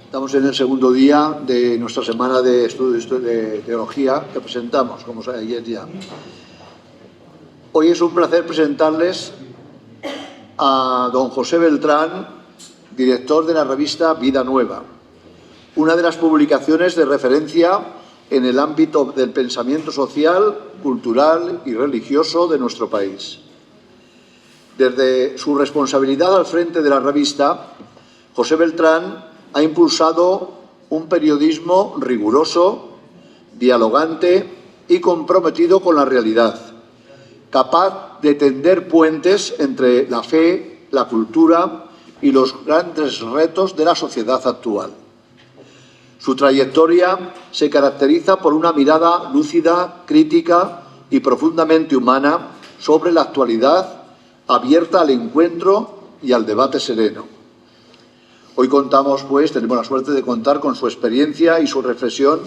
Estamos en el segundo día de nuestra semana de estudios de teología que presentamos, como ayer ya. Hoy es un placer presentarles a don José Beltrán, director de la revista Vida Nueva, una de las publicaciones de referencia en el ámbito del pensamiento social, cultural y religioso de nuestro país. Desde su responsabilidad al frente de la revista, José Beltrán ha impulsado un periodismo riguroso, dialogante y comprometido con la realidad, capaz de tender puentes entre la fe, la cultura y los grandes retos de la sociedad actual. Su trayectoria se caracteriza por una mirada lúcida, crítica y profundamente humana sobre la actualidad, abierta al encuentro y al debate sereno. Hoy tenemos la suerte de contar con su experiencia y su reflexión,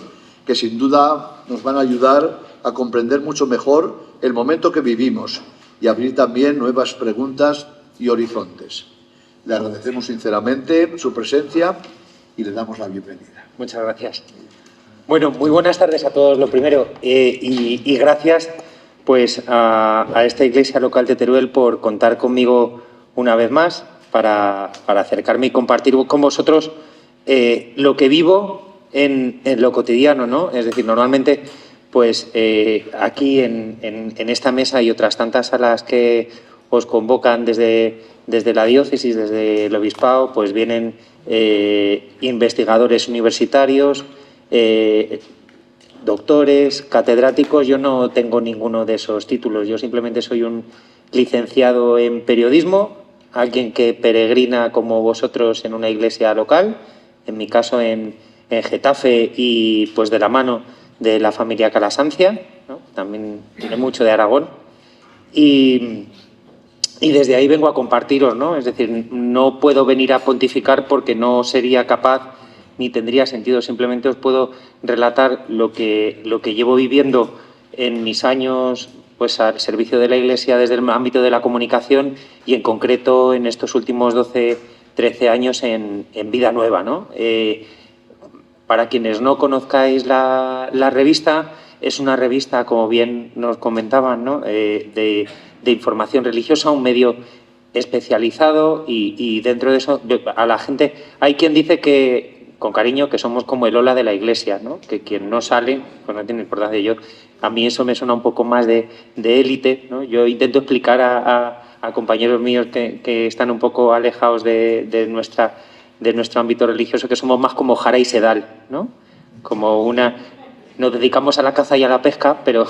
que sin duda nos van a ayudar a comprender mucho mejor el momento que vivimos y abrir también nuevas preguntas y horizontes. Le agradecemos sinceramente su presencia y le damos la bienvenida. Muchas gracias. Bueno, muy buenas tardes a todos, lo primero, y gracias pues a esta iglesia local de Teruel por contar conmigo una vez más para acercarme y compartir con vosotros lo que vivo en lo cotidiano, ¿no? Es decir, normalmente pues aquí en esta mesa y otras tantas a las que os convocan desde la diócesis, desde el obispado, pues vienen investigadores universitarios, doctores, catedráticos. Yo no tengo ninguno de esos títulos, yo simplemente soy un licenciado en periodismo, alguien que peregrina como vosotros en una iglesia local, en mi caso en Getafe y pues de la mano de la familia Calasancia, ¿no? También tiene mucho de Aragón. Y desde ahí vengo a compartiros, ¿no? Es decir, no puedo venir a pontificar porque no sería capaz ni tendría sentido. Simplemente os puedo relatar lo que llevo viviendo en mis años pues al servicio de la Iglesia desde el ámbito de la comunicación y en concreto en estos últimos 12, 13 años en Vida Nueva, ¿no? Para quienes no conozcáis la revista, es una revista, como bien nos comentaban, ¿no? de información religiosa, un medio especializado y dentro de eso a la gente hay quien dice que con cariño que somos como el Ola de la Iglesia, ¿no? Que quien no sale pues no tiene importancia. A mí eso me suena un poco más de élite, ¿no? Yo intento explicar a compañeros míos que están un poco alejados de nuestro ámbito religioso, que somos más como Jara y Sedal, ¿no? Nos dedicamos a la caza y a la pesca, pero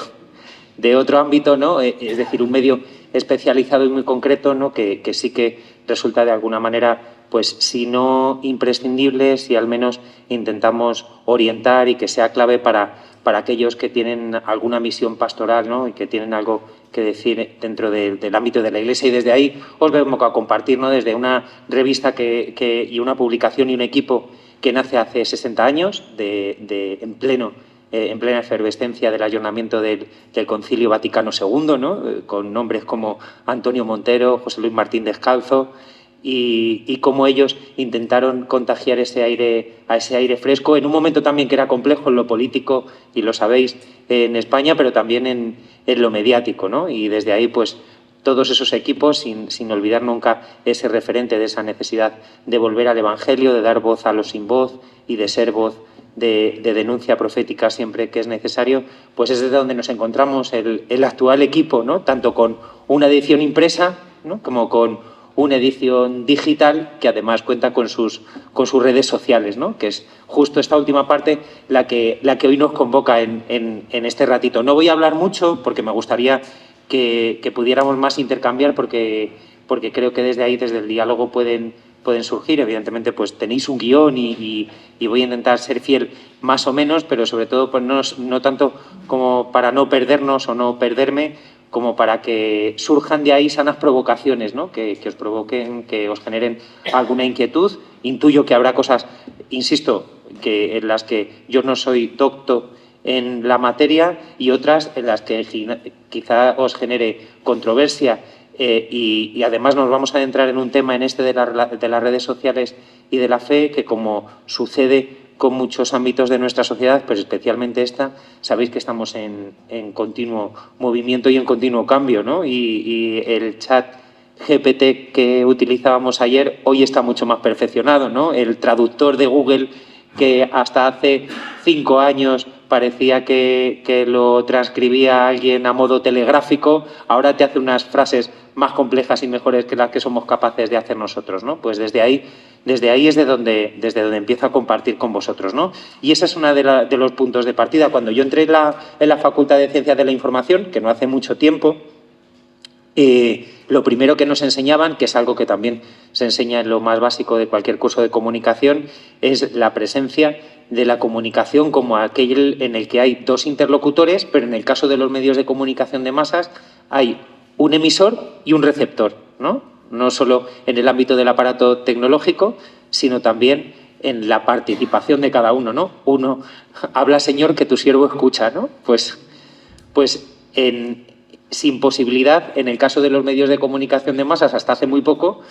de otro ámbito, ¿no? Es decir, un medio especializado y muy concreto, ¿no? Que sí que resulta de alguna manera, pues si no imprescindible, si al menos intentamos orientar y que sea clave para aquellos que tienen alguna misión pastoral, ¿no? Y que tienen algo que decir dentro del ámbito de la Iglesia. Y desde ahí os vengo a compartir, ¿no? Desde una revista y una publicación y un equipo que nace hace 60 años, en plena efervescencia del ayornamiento del Concilio Vaticano II, ¿no? Con nombres como Antonio Montero, José Luis Martín Descalzo, y cómo ellos intentaron contagiar a ese aire fresco en un momento también que era complejo en lo político, y lo sabéis, en España, pero también en lo mediático, ¿no? Y desde ahí, pues, todos esos equipos, sin olvidar nunca ese referente de esa necesidad de volver al Evangelio, de dar voz a los sin voz y de ser voz de denuncia profética siempre que es necesario, pues es desde donde nos encontramos el actual equipo, ¿no? Tanto con una edición impresa, ¿no? Como con una edición digital que además cuenta con sus redes sociales, ¿no? Que es justo esta última parte la que hoy nos convoca en este ratito. No voy a hablar mucho porque me gustaría que pudiéramos más intercambiar porque creo que desde ahí, desde el diálogo, pueden surgir. Evidentemente, pues tenéis un guión y voy a intentar ser fiel más o menos, pero sobre todo pues no tanto como para no perdernos o no perderme, como para que surjan de ahí sanas provocaciones, ¿no? Que os provoquen, que os generen alguna inquietud. Intuyo que habrá cosas, insisto, en las que yo no soy docto en la materia y otras en las que quizá os genere controversia y además nos vamos a adentrar en un tema en este de las redes sociales y de la fe, que como sucede con muchos ámbitos de nuestra sociedad, pues especialmente esta, sabéis que estamos en continuo movimiento y en continuo cambio, ¿no? Y el chat GPT que utilizábamos ayer hoy está mucho más perfeccionado, ¿no? El traductor de Google, que hasta hace 5 años parecía que lo transcribía alguien a modo telegráfico, ahora te hace unas frases más complejas y mejores que las que somos capaces de hacer nosotros, ¿no? Pues desde ahí es desde donde empiezo a compartir con vosotros, ¿no? Y ese es uno de los puntos de partida. Cuando yo entré en la Facultad de Ciencias de la Información, que no hace mucho tiempo, lo primero que nos enseñaban, que es algo que también se enseña en lo más básico de cualquier curso de comunicación, es la presencia de la comunicación como aquel en el que hay dos interlocutores, pero en el caso de los medios de comunicación de masas hay un emisor y un receptor, ¿no? No solo en el ámbito del aparato tecnológico, sino también en la participación de cada uno, ¿no? Uno habla, Señor, que tu siervo escucha, ¿no? Pues sin posibilidad, en el caso de los medios de comunicación de masas, hasta hace muy poco,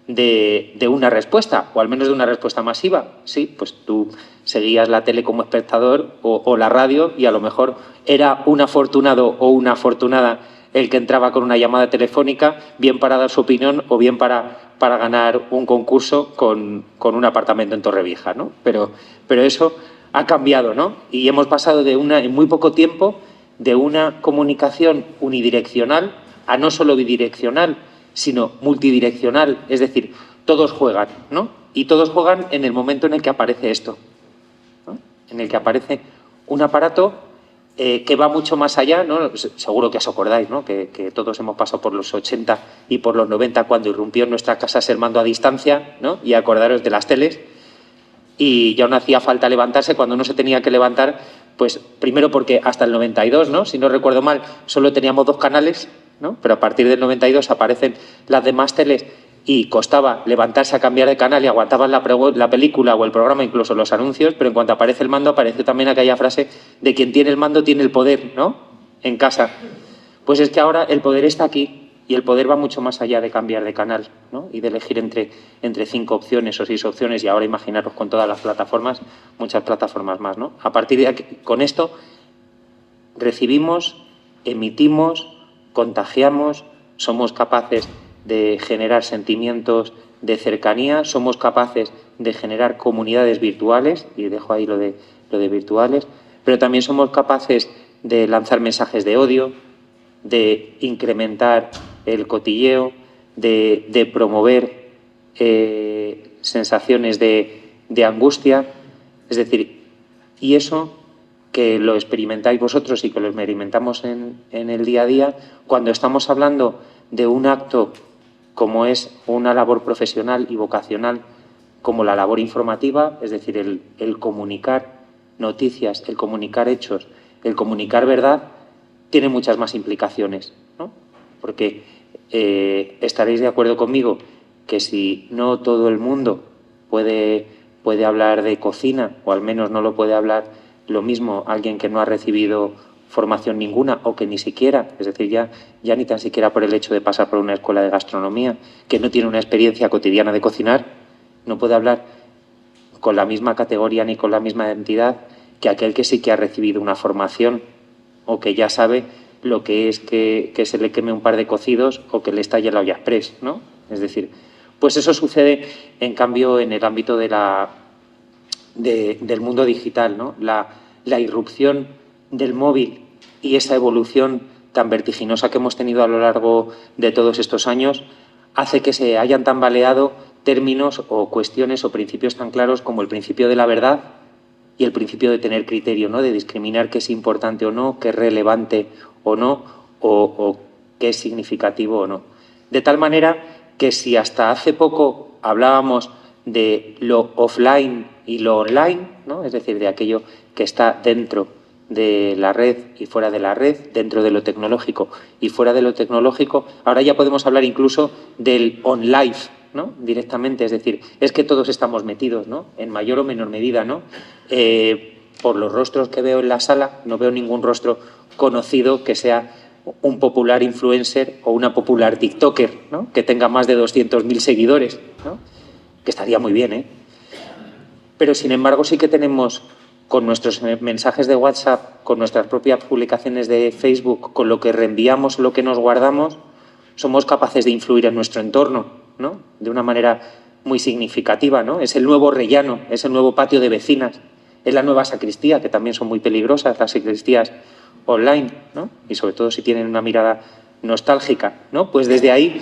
de una respuesta, o al menos de una respuesta masiva. Sí, pues tú seguías la tele como espectador o la radio y a lo mejor era un afortunado o una afortunada el que entraba con una llamada telefónica, bien para dar su opinión o bien para ganar un concurso con un apartamento en Torrevieja, ¿no? Pero eso ha cambiado, ¿no? Y hemos pasado en muy poco tiempo de una comunicación unidireccional a no solo bidireccional, sino multidireccional. Es decir, todos juegan, ¿no? Y todos juegan en el momento en el que aparece esto, ¿no? En el que aparece un aparato que va mucho más allá, ¿no? Seguro que os acordáis, ¿no? Que todos hemos pasado por los 80 y por los 90 cuando irrumpió en nuestra casa el mando a distancia, ¿no? Y acordaros de las teles. Y ya no hacía falta levantarse cuando uno se tenía que levantar, pues primero porque hasta el 92, ¿no? Si no recuerdo mal, solo teníamos 2 canales, ¿no? Pero a partir del 92 aparecen las demás teles y costaba levantarse a cambiar de canal y aguantaban la película o el programa, incluso los anuncios, pero en cuanto aparece el mando aparece también aquella frase de quien tiene el mando tiene el poder, ¿no? En casa. Pues es que ahora el poder está aquí. Y el poder va mucho más allá de cambiar de canal, ¿no? Y de elegir entre 5 opciones o 6 opciones, y ahora imaginaros con todas las plataformas, muchas plataformas más, ¿no? A partir de aquí, con esto recibimos, emitimos, contagiamos, somos capaces de generar sentimientos de cercanía, somos capaces de generar comunidades virtuales, y dejo ahí lo de virtuales, pero también somos capaces de lanzar mensajes de odio, de incrementar el cotilleo, de promover sensaciones de angustia. Es decir, y eso que lo experimentáis vosotros y que lo experimentamos en el día a día, cuando estamos hablando de un acto como es una labor profesional y vocacional, como la labor informativa, es decir, el comunicar noticias, el comunicar hechos, el comunicar verdad, tiene muchas más implicaciones, ¿no? Porque estaréis de acuerdo conmigo que si no todo el mundo puede hablar de cocina, o al menos no lo puede hablar lo mismo alguien que no ha recibido formación ninguna o que ni siquiera, es decir, ya ni tan siquiera por el hecho de pasar por una escuela de gastronomía, que no tiene una experiencia cotidiana de cocinar, no puede hablar con la misma categoría ni con la misma entidad que aquel que sí que ha recibido una formación o que ya sabe lo que es que se le queme un par de cocidos o que le estalle la olla express, ¿no? Es decir, pues eso sucede, en cambio, en el ámbito del mundo digital, ¿no? La irrupción del móvil y esa evolución tan vertiginosa que hemos tenido a lo largo de todos estos años hace que se hayan tambaleado términos o cuestiones o principios tan claros como el principio de la verdad y el principio de tener criterio, ¿no? De discriminar qué es importante o no, qué es relevante o no, o qué es significativo o no. De tal manera que si hasta hace poco hablábamos de lo offline y lo online, ¿no? Es decir, de aquello que está dentro de la red y fuera de la red, dentro de lo tecnológico y fuera de lo tecnológico, ahora ya podemos hablar incluso del on-life, ¿no? Directamente, es decir, es que todos estamos metidos, ¿no? En mayor o menor medida, ¿no? Por los rostros que veo en la sala, no veo ningún rostro conocido que sea un popular influencer o una popular TikToker, ¿no?, que tenga más de 200.000 seguidores, ¿no?, que estaría muy bien, ¿eh? Pero, sin embargo, sí que tenemos, con nuestros mensajes de WhatsApp, con nuestras propias publicaciones de Facebook, con lo que reenviamos, lo que nos guardamos, somos capaces de influir en nuestro entorno, ¿no?, de una manera muy significativa, ¿no? Es el nuevo rellano, es el nuevo patio de vecinas, es la nueva sacristía, que también son muy peligrosas las sacristías online, ¿no?, y sobre todo si tienen una mirada nostálgica, ¿no? Pues desde ahí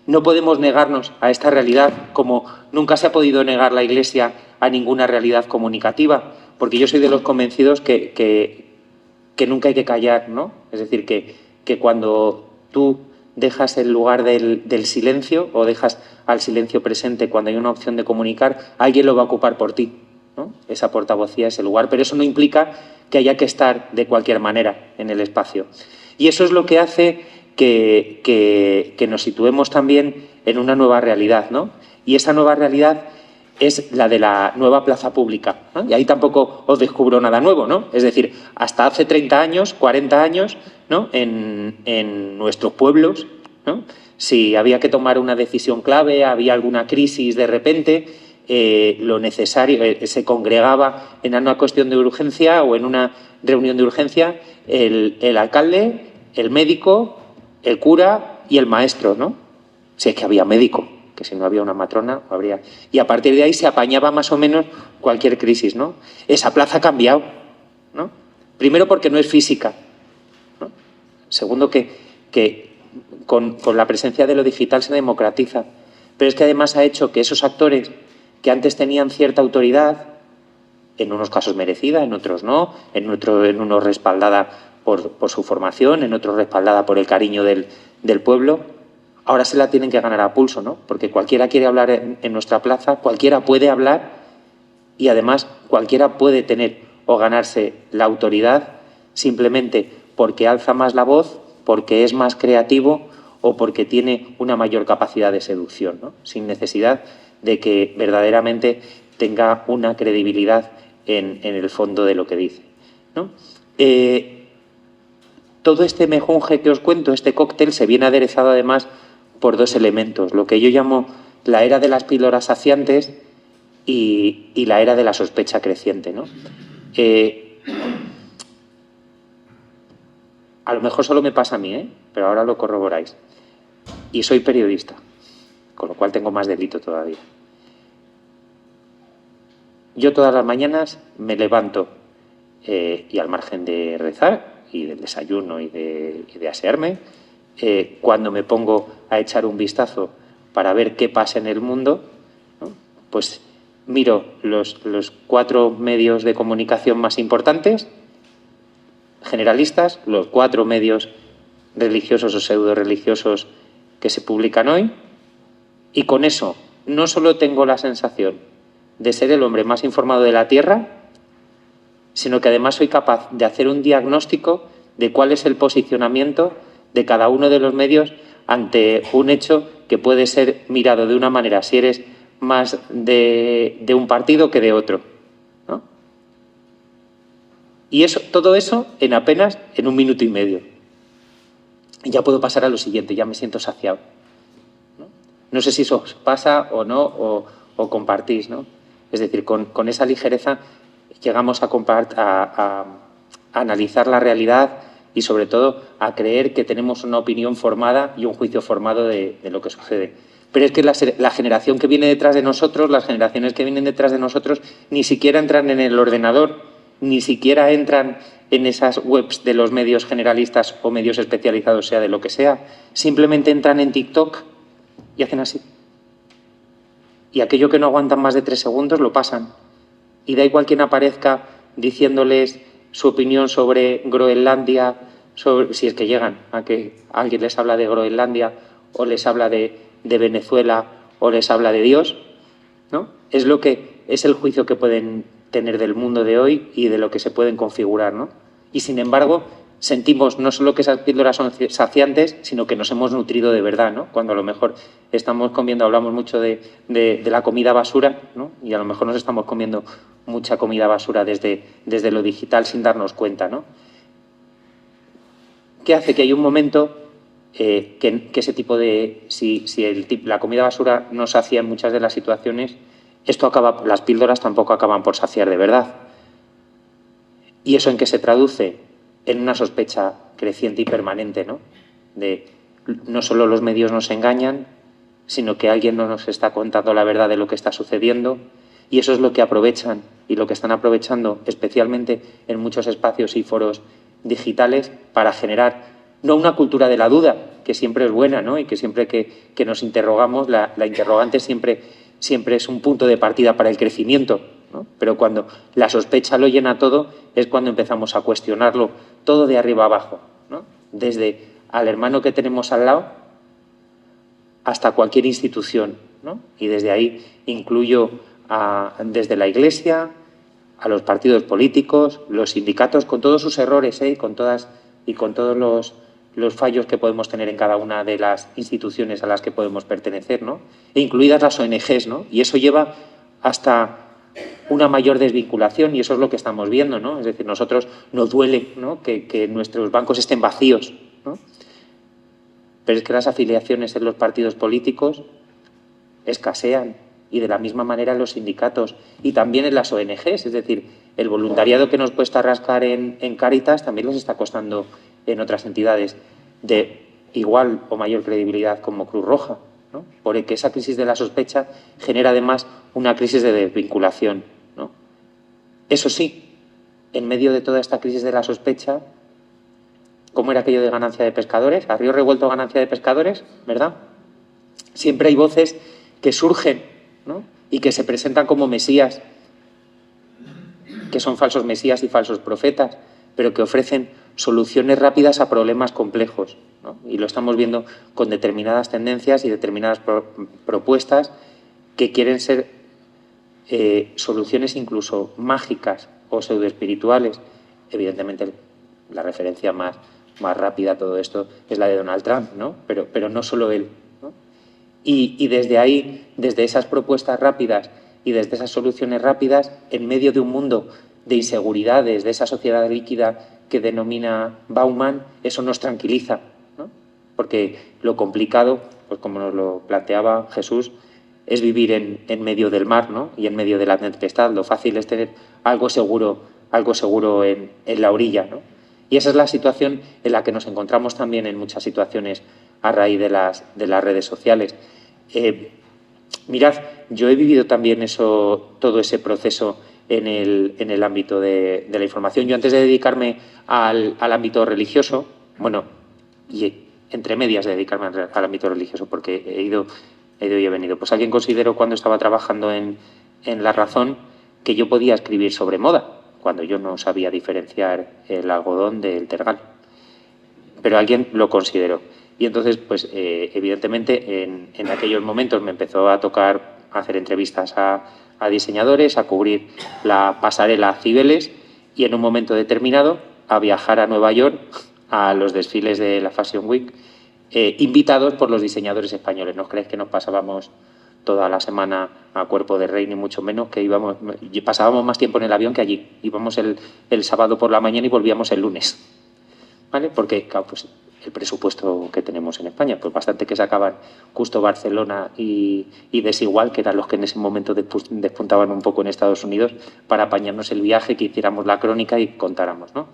no podemos negarnos a esta realidad, como nunca se ha podido negar la Iglesia a ninguna realidad comunicativa, porque yo soy de los convencidos que nunca hay que callar, ¿no? Es decir, que cuando tú dejas el lugar del silencio o dejas al silencio presente cuando hay una opción de comunicar, alguien lo va a ocupar por ti, ¿no? Esa portavocía, ese lugar, pero eso no implica que haya que estar de cualquier manera en el espacio. Y eso es lo que hace que nos situemos también en una nueva realidad, ¿no? Y esa nueva realidad es la de la nueva plaza pública, ¿no? Y ahí tampoco os descubro nada nuevo, ¿no? Es decir, hasta hace 30 años, 40 años, ¿no?, en nuestros pueblos, ¿no?, si había que tomar una decisión clave, había alguna crisis de repente, lo necesario, se congregaba en una cuestión de urgencia o en una reunión de urgencia el alcalde, el médico, el cura y el maestro, ¿no? Si es que había médico, que si no había una matrona, no habría. Y a partir de ahí se apañaba más o menos cualquier crisis, ¿no? Esa plaza ha cambiado, ¿no? Primero porque no es física, ¿no? Segundo que con la presencia de lo digital se democratiza. Pero es que además ha hecho que esos actores que antes tenían cierta autoridad, en unos casos merecida, en otros no, en unos respaldada por su formación, en otros respaldada por el cariño del pueblo, ahora se la tienen que ganar a pulso, ¿no? Porque cualquiera quiere hablar en nuestra plaza, cualquiera puede hablar y además cualquiera puede tener o ganarse la autoridad simplemente porque alza más la voz, porque es más creativo o porque tiene una mayor capacidad de seducción, ¿no?, sin necesidad de que verdaderamente tenga una credibilidad en el fondo de lo que dice, ¿no? Todo este mejunje que os cuento, este cóctel, se viene aderezado además por dos elementos, lo que yo llamo la era de las píldoras saciantes y la era de la sospecha creciente, ¿no? A lo mejor solo me pasa a mí, pero ahora lo corroboráis. Y soy periodista, con lo cual tengo más delito todavía. Yo todas las mañanas me levanto y al margen de rezar y del desayuno y de asearme, cuando me pongo a echar un vistazo para ver qué pasa en el mundo, ¿no?, pues miro los 4 medios de comunicación más importantes, generalistas, los 4 medios religiosos o pseudo-religiosos que se publican hoy, y con eso no solo tengo la sensación de ser el hombre más informado de la Tierra, sino que además soy capaz de hacer un diagnóstico de cuál es el posicionamiento de cada uno de los medios ante un hecho que puede ser mirado de una manera si eres más de un partido que de otro, ¿no? Y todo eso en 1 minuto y medio. Y ya puedo pasar a lo siguiente, ya me siento saciado, ¿no? No sé si eso os pasa o no, o compartís, ¿no? Es decir, con esa ligereza llegamos a analizar la realidad y, sobre todo, a creer que tenemos una opinión formada y un juicio formado de lo que sucede. Pero es que la generación que viene detrás de nosotros, las generaciones que vienen detrás de nosotros, ni siquiera entran en el ordenador, ni siquiera entran en esas webs de los medios generalistas o medios especializados, sea de lo que sea. Simplemente entran en TikTok y hacen así. Y aquello que no aguantan más de 3 segundos lo pasan. Y da igual quien aparezca diciéndoles su opinión sobre Groenlandia, si es que llegan a que alguien les habla de Groenlandia o les habla de Venezuela o les habla de Dios, ¿no? Es el juicio que pueden tener del mundo de hoy y de lo que se pueden configurar, ¿no? Y sin embargo sentimos no solo que esas píldoras son saciantes, sino que nos hemos nutrido de verdad, ¿no? Cuando a lo mejor estamos comiendo, hablamos mucho de la comida basura, ¿no? Y a lo mejor nos estamos comiendo mucha comida basura desde lo digital sin darnos cuenta, ¿no? que hace que hay un momento que ese tipo de... Si la comida basura no sacia en muchas de las situaciones, las píldoras tampoco acaban por saciar de verdad. ¿Y eso en qué se traduce? En una sospecha creciente y permanente, ¿no? No solo los medios nos engañan, sino que alguien no nos está contando la verdad de lo que está sucediendo, y eso es lo que aprovechan y lo que están aprovechando especialmente en muchos espacios y foros digitales para generar no una cultura de la duda, que siempre es buena, ¿no? Y que siempre que nos interrogamos, la interrogante siempre es un punto de partida para el crecimiento, ¿no? Pero cuando la sospecha lo llena todo es cuando empezamos a cuestionarlo todo de arriba abajo, ¿no? Desde al hermano que tenemos al lado hasta cualquier institución, ¿no? Y desde ahí incluyo desde la Iglesia a los partidos políticos, los sindicatos, con todos sus errores, con todos los fallos que podemos tener en cada una de las instituciones a las que podemos pertenecer, ¿no? E incluidas las ONGs, ¿no? Y eso lleva hasta una mayor desvinculación, y eso es lo que estamos viendo, ¿no? Es decir, nosotros nos duele, ¿no?, que nuestros bancos estén vacíos, ¿no? Pero es que las afiliaciones en los partidos políticos escasean, y de la misma manera en los sindicatos y también en las ONGs. Es decir, el voluntariado que nos cuesta rascar en Cáritas también nos está costando en otras entidades de igual o mayor credibilidad como Cruz Roja, ¿no? Porque esa crisis de la sospecha genera además una crisis de desvinculación, ¿no? Eso sí, en medio de toda esta crisis de la sospecha, ¿cómo era aquello de ganancia de pescadores? A río revuelto ganancia de pescadores, ¿verdad? Siempre hay voces que surgen, ¿no?, y que se presentan como mesías, que son falsos mesías y falsos profetas, pero que ofrecen soluciones rápidas a problemas complejos, ¿no? Y lo estamos viendo con determinadas tendencias y determinadas propuestas que quieren ser soluciones incluso mágicas o pseudoespirituales. Evidentemente, la referencia más rápida a todo esto es la de Donald Trump, ¿no? Pero no solo él, ¿no? Y desde ahí, desde esas propuestas rápidas y desde esas soluciones rápidas, en medio de un mundo de inseguridades, de esa sociedad líquida que denomina Bauman, eso nos tranquiliza, ¿no? Porque lo complicado, pues como nos lo planteaba Jesús, es vivir en medio del mar, ¿no?, y en medio de la tempestad. Lo fácil es tener algo seguro en la orilla, ¿no? Y esa es la situación en la que nos encontramos también en muchas situaciones a raíz de las redes sociales. Mirad, yo he vivido también todo ese proceso en el ámbito de la información. Yo, antes de dedicarme al ámbito religioso, bueno, y entre medias de dedicarme al ámbito religioso, porque he ido y he venido, pues alguien consideró cuando estaba trabajando en La Razón que yo podía escribir sobre moda, cuando yo no sabía diferenciar el algodón del tergal. Pero alguien lo consideró. Y entonces, pues evidentemente, en aquellos momentos me empezó a tocar hacer entrevistas a diseñadores, a cubrir la pasarela Cibeles, y en un momento determinado a viajar a Nueva York a los desfiles de la Fashion Week, invitados por los diseñadores españoles. No creéis que nos pasábamos toda la semana a cuerpo de rey, ni mucho menos, que pasábamos más tiempo en el avión que allí. Íbamos el sábado por la mañana y volvíamos el lunes, ¿vale? Porque, claro, pues el presupuesto que tenemos en España, pues bastante que sacaban justo Barcelona y Desigual, que eran los que en ese momento despuntaban un poco en Estados Unidos, para apañarnos el viaje, que hiciéramos la crónica y contáramos, ¿no?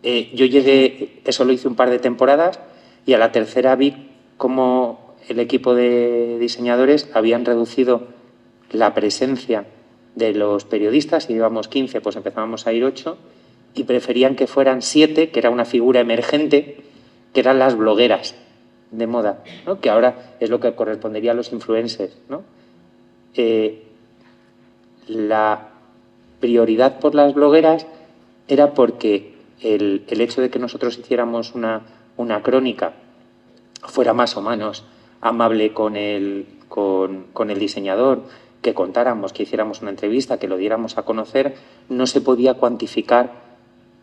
Yo llegué, eso lo hice un par de temporadas, y a la tercera vi cómo el equipo de diseñadores habían reducido la presencia de los periodistas. Si íbamos 15, pues empezábamos a ir 8, y preferían que fueran 7, que era una figura emergente, que eran las blogueras de moda, ¿no?, que ahora es lo que correspondería a los influencers, ¿no? La prioridad por las blogueras era porque el hecho de que nosotros hiciéramos una crónica fuera más o menos amable con el diseñador, que contáramos, que hiciéramos una entrevista, que lo diéramos a conocer, no se podía cuantificar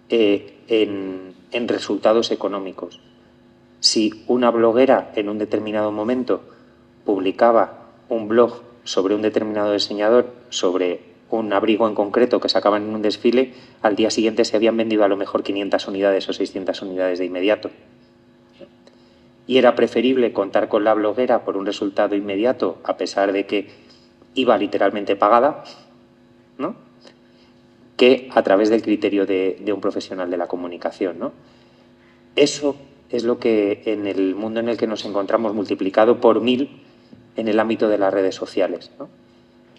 en resultados económicos. Si una bloguera en un determinado momento publicaba un blog sobre un determinado diseñador, sobre un abrigo en concreto que sacaban en un desfile, al día siguiente se habían vendido a lo mejor 500 unidades o 600 unidades de inmediato. Y era preferible contar con la bloguera por un resultado inmediato, a pesar de que iba literalmente pagada, ¿no?, que a través del criterio de un profesional de la comunicación, ¿no? Eso es lo que en el mundo en el que nos encontramos multiplicado por 1000 en el ámbito de las redes sociales, ¿no?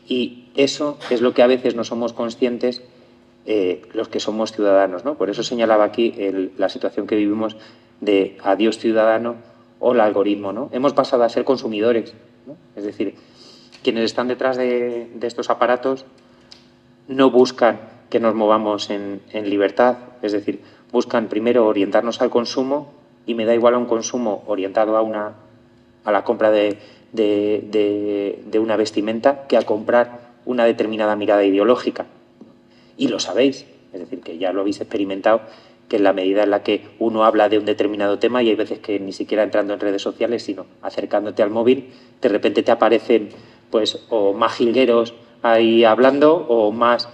Y eso es lo que a veces no somos conscientes los que somos ciudadanos, ¿no? Por eso señalaba aquí la situación que vivimos de adiós ciudadano o el algoritmo, ¿no? Hemos pasado a ser consumidores, ¿no? Es decir, quienes están detrás de estos aparatos no buscan que nos movamos en libertad, es decir, buscan primero orientarnos al consumo, y me da igual a un consumo orientado a la compra de una vestimenta que a comprar una determinada mirada ideológica. Y lo sabéis, es decir, que ya lo habéis experimentado, que en la medida en la que uno habla de un determinado tema, y hay veces que ni siquiera entrando en redes sociales, sino acercándote al móvil, de repente te aparecen pues o más jilgueros ahí hablando, o más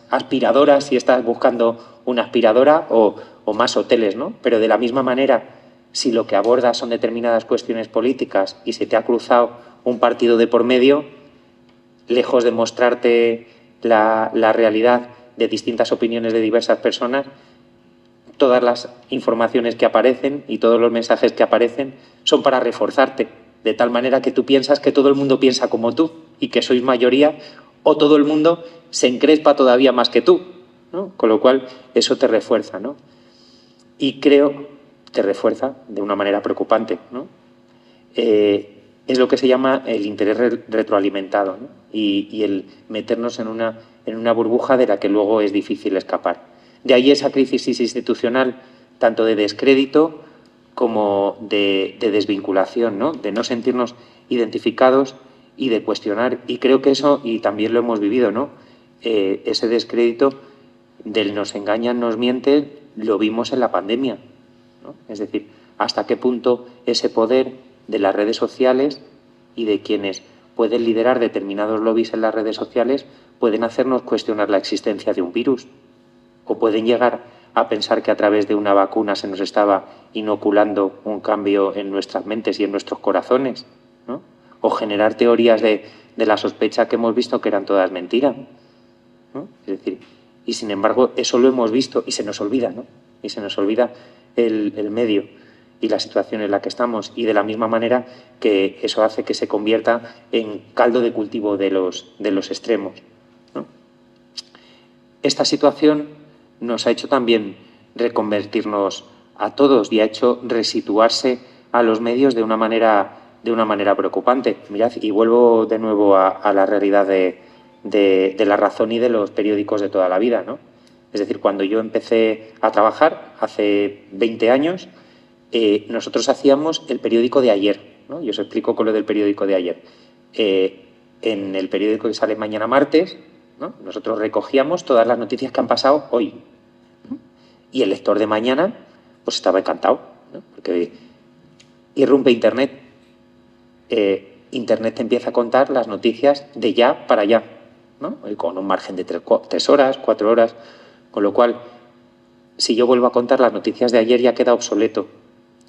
aspiradoras si estás buscando una aspiradora, o más hoteles, ¿no? Pero de la misma manera, si lo que abordas son determinadas cuestiones políticas y se te ha cruzado un partido de por medio, lejos de mostrarte la realidad de distintas opiniones de diversas personas, todas las informaciones que aparecen y todos los mensajes que aparecen son para reforzarte, de tal manera que tú piensas que todo el mundo piensa como tú y que sois mayoría, o todo el mundo se encrespa todavía más que tú, ¿no? Con lo cual eso te refuerza, ¿no? Y creo te refuerza de una manera preocupante, ¿no? Es lo que se llama el interés retroalimentado, ¿no? Y el meternos en una burbuja de la que luego es difícil escapar. De ahí esa crisis institucional, tanto de descrédito como de desvinculación, ¿no? De no sentirnos identificados y de cuestionar. Y creo que eso, y también lo hemos vivido, ¿no? Ese descrédito del nos engañan, nos mienten, lo vimos en la pandemia, ¿no? Es decir, hasta qué punto ese poder de las redes sociales y de quienes pueden liderar determinados lobbies en las redes sociales pueden hacernos cuestionar la existencia de un virus, o pueden llegar a pensar que a través de una vacuna se nos estaba inoculando un cambio en nuestras mentes y en nuestros corazones, ¿no? O generar teorías de la sospecha que hemos visto que eran todas mentiras, ¿no? Es decir, y sin embargo eso lo hemos visto y se nos olvida, ¿no? Y se nos olvida el medio y la situación en la que estamos, y de la misma manera que eso hace que se convierta en caldo de cultivo de los extremos, ¿no? Esta situación nos ha hecho también reconvertirnos a todos y ha hecho resituarse a los medios de una manera preocupante. Mirad, y vuelvo de nuevo a la realidad de La Razón y de los periódicos de toda la vida, ¿no? Es decir, cuando yo empecé a trabajar hace 20 años, nosotros hacíamos el periódico de ayer, ¿no? Yo os explico con lo del periódico de ayer. En el periódico que sale mañana martes, ¿no? Nosotros recogíamos todas las noticias que han pasado hoy, ¿no? Y el lector de mañana pues estaba encantado, ¿no? Porque irrumpe Internet. Internet te empieza a contar las noticias de ya para allá, ¿no? Y con un margen de 3 horas, 4 horas, con lo cual, si yo vuelvo a contar las noticias de ayer ya queda obsoleto,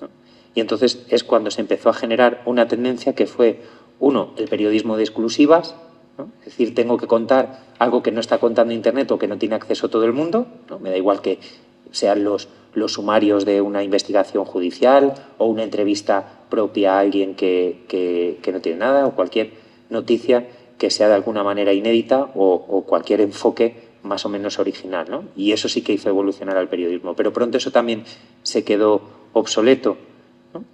¿no? Y entonces es cuando se empezó a generar una tendencia que fue, uno, el periodismo de exclusivas, ¿no? Es decir, tengo que contar algo que no está contando Internet o que no tiene acceso todo el mundo, ¿no? Me da igual que sean los sumarios de una investigación judicial o una entrevista propia a alguien que no tiene nada, o cualquier noticia que sea de alguna manera inédita, o cualquier enfoque más o menos original, ¿no? Y eso sí que hizo evolucionar al periodismo. Pero pronto eso también se quedó obsoleto, ¿no?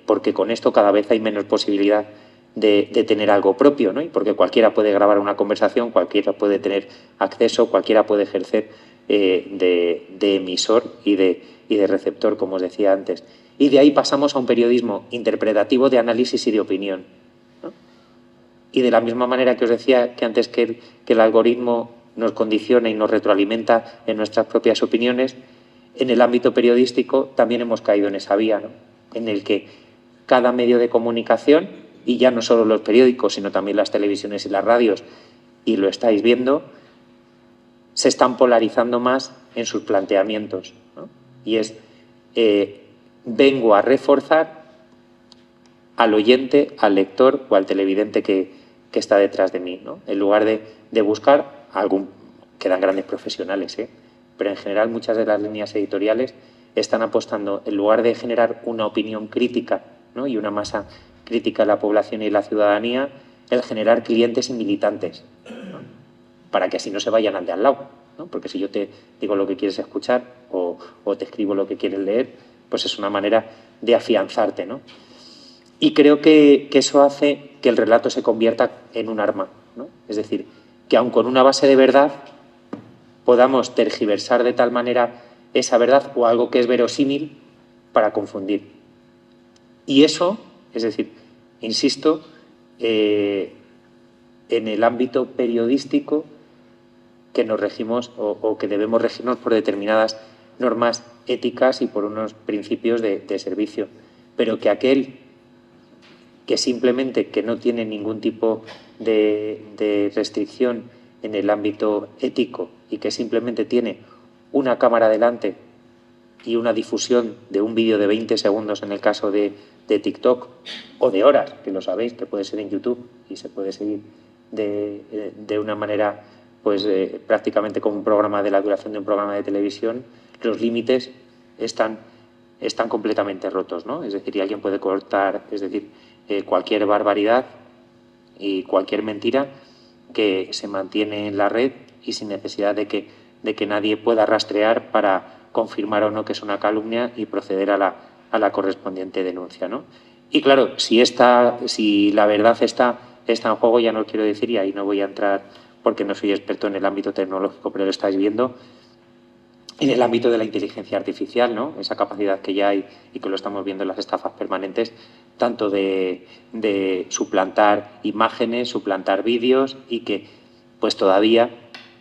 Porque con esto cada vez hay menos posibilidad de tener algo propio, ¿no? Y porque cualquiera puede grabar una conversación, cualquiera puede tener acceso, cualquiera puede ejercer de emisor y de receptor, como os decía antes. Y de ahí pasamos a un periodismo interpretativo de análisis y de opinión, ¿no? Y de la misma manera que os decía que antes que el algoritmo nos condiciona y nos retroalimenta en nuestras propias opiniones, en el ámbito periodístico también hemos caído en esa vía, ¿no? En el que cada medio de comunicación, y ya no solo los periódicos, sino también las televisiones y las radios, y lo estáis viendo, se están polarizando más en sus planteamientos, ¿no? Y es, vengo a reforzar al oyente, al lector o al televidente que está detrás de mí, ¿no? En lugar de buscar quedan grandes profesionales, pero en general muchas de las líneas editoriales están apostando, en lugar de generar una opinión crítica, ¿no? Y una masa crítica de la población y la ciudadanía, el generar clientes y militantes, ¿no? Para que así no se vayan al de al lado, ¿no? Porque si yo te digo lo que quieres escuchar o te escribo lo que quieres leer, pues es una manera de afianzarte, ¿no? Y creo que eso hace que el relato se convierta en un arma, ¿no? Es decir, que aun con una base de verdad podamos tergiversar de tal manera esa verdad o algo que es verosímil para confundir. Y eso, es decir, insisto, en el ámbito periodístico que nos regimos o que debemos regirnos por determinadas normas éticas y por unos principios de servicio. Pero que aquel que simplemente que no tiene ningún tipo de restricción en el ámbito ético y que simplemente tiene una cámara delante y una difusión de un vídeo de 20 segundos en el caso de TikTok o de horas, que lo sabéis, que puede ser en YouTube y se puede seguir de una manera pues prácticamente como un programa de la duración de un programa de televisión, los límites están completamente rotos, ¿no? Es decir, y alguien puede cortar, es decir, cualquier barbaridad y cualquier mentira que se mantiene en la red y sin necesidad de que nadie pueda rastrear para confirmar o no que es una calumnia y proceder a la correspondiente denuncia, ¿no? Y claro, si la verdad está en juego, ya no lo quiero decir y ahí no voy a entrar porque no soy experto en el ámbito tecnológico, pero lo estáis viendo, en el ámbito de la inteligencia artificial, ¿no? Esa capacidad que ya hay y que lo estamos viendo en las estafas permanentes, tanto de suplantar imágenes, suplantar vídeos y que pues todavía,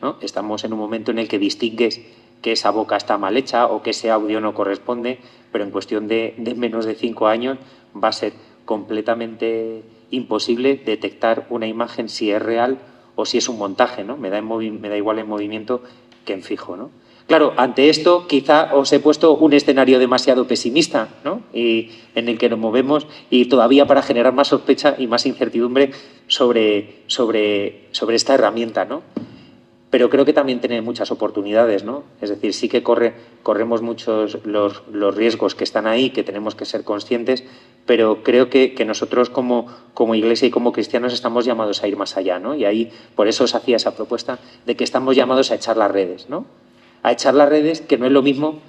¿no? Estamos en un momento en el que distingues que esa boca está mal hecha o que ese audio no corresponde, pero en cuestión de menos de 5 años va a ser completamente imposible detectar una imagen si es real o si es un montaje, ¿no? Me da igual en movimiento que en fijo, ¿no? Claro, ante esto quizá os he puesto un escenario demasiado pesimista, ¿no? Y en el que nos movemos y todavía para generar más sospecha y más incertidumbre sobre esta herramienta, ¿no? Pero creo que también tiene muchas oportunidades, ¿no? Es decir, sí que corremos muchos los riesgos que están ahí, que tenemos que ser conscientes, pero creo que nosotros como Iglesia y como cristianos estamos llamados a ir más allá, ¿no? Y ahí, por eso os hacía esa propuesta de que estamos llamados a echar las redes, ¿no? A echar las redes, que no es lo mismo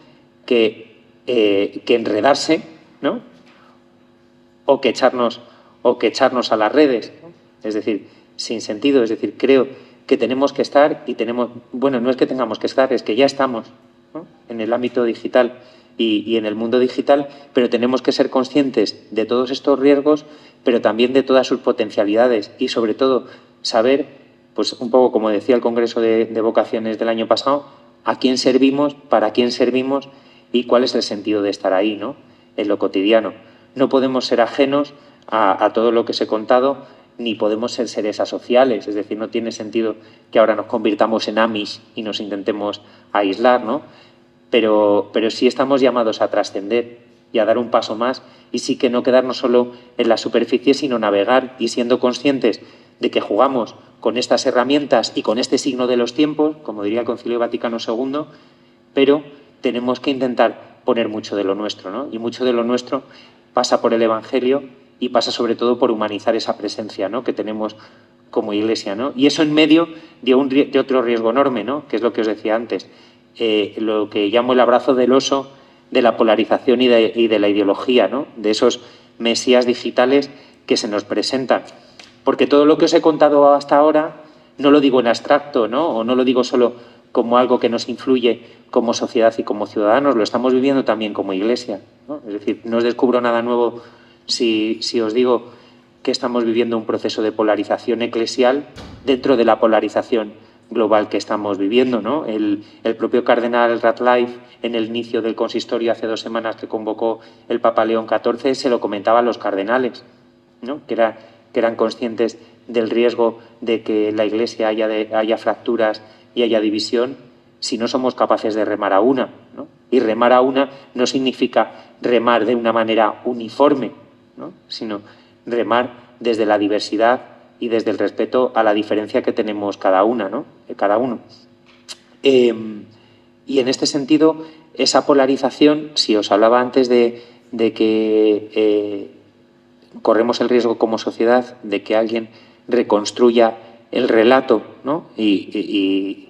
que enredarse, ¿no? O que echarnos a las redes, ¿no? Es decir, sin sentido. Es decir, creo que tenemos que estar y no es que tengamos que estar, es que ya estamos, ¿no? En el ámbito digital y en el mundo digital, pero tenemos que ser conscientes de todos estos riesgos, pero también de todas sus potencialidades y sobre todo saber, pues un poco como decía el Congreso de Vocaciones del año pasado, a quién servimos, para quién servimos y cuál es el sentido de estar ahí, ¿no? En lo cotidiano. No podemos ser ajenos a todo lo que os he contado, ni podemos ser seres asociales, es decir, no tiene sentido que ahora nos convirtamos en Amish y nos intentemos aislar, ¿no? Pero sí estamos llamados a trascender y a dar un paso más y sí que no quedarnos solo en la superficie, sino navegar y siendo conscientes de que jugamos con estas herramientas y con este signo de los tiempos, como diría el Concilio Vaticano II, pero tenemos que intentar poner mucho de lo nuestro, ¿no? Y mucho de lo nuestro pasa por el Evangelio y pasa sobre todo por humanizar esa presencia, ¿no? Que tenemos como Iglesia, ¿no? Y eso en medio de otro riesgo enorme, ¿no? Que es lo que os decía antes, lo que llamo el abrazo del oso de la polarización y de la ideología, ¿no? De esos mesías digitales que se nos presentan. Porque todo lo que os he contado hasta ahora no lo digo en abstracto, ¿no? O no lo digo solo como algo que nos influye como sociedad y como ciudadanos, lo estamos viviendo también como Iglesia, ¿no? Es decir, no os descubro nada nuevo si os digo que estamos viviendo un proceso de polarización eclesial dentro de la polarización global que estamos viviendo, ¿no? El propio cardenal Ratliff, en el inicio del consistorio hace 2 semanas que convocó el Papa León XIV, se lo comentaba a los cardenales, ¿no? Que eran conscientes del riesgo de que la Iglesia haya fracturas y haya división si no somos capaces de remar a una, ¿no? Y remar a una no significa remar de una manera uniforme, ¿no? Sino remar desde la diversidad y desde el respeto a la diferencia que tenemos cada una, ¿no? Cada uno. Y en este sentido, esa polarización, si os hablaba antes de que corremos el riesgo como sociedad de que alguien reconstruya el relato, ¿no? y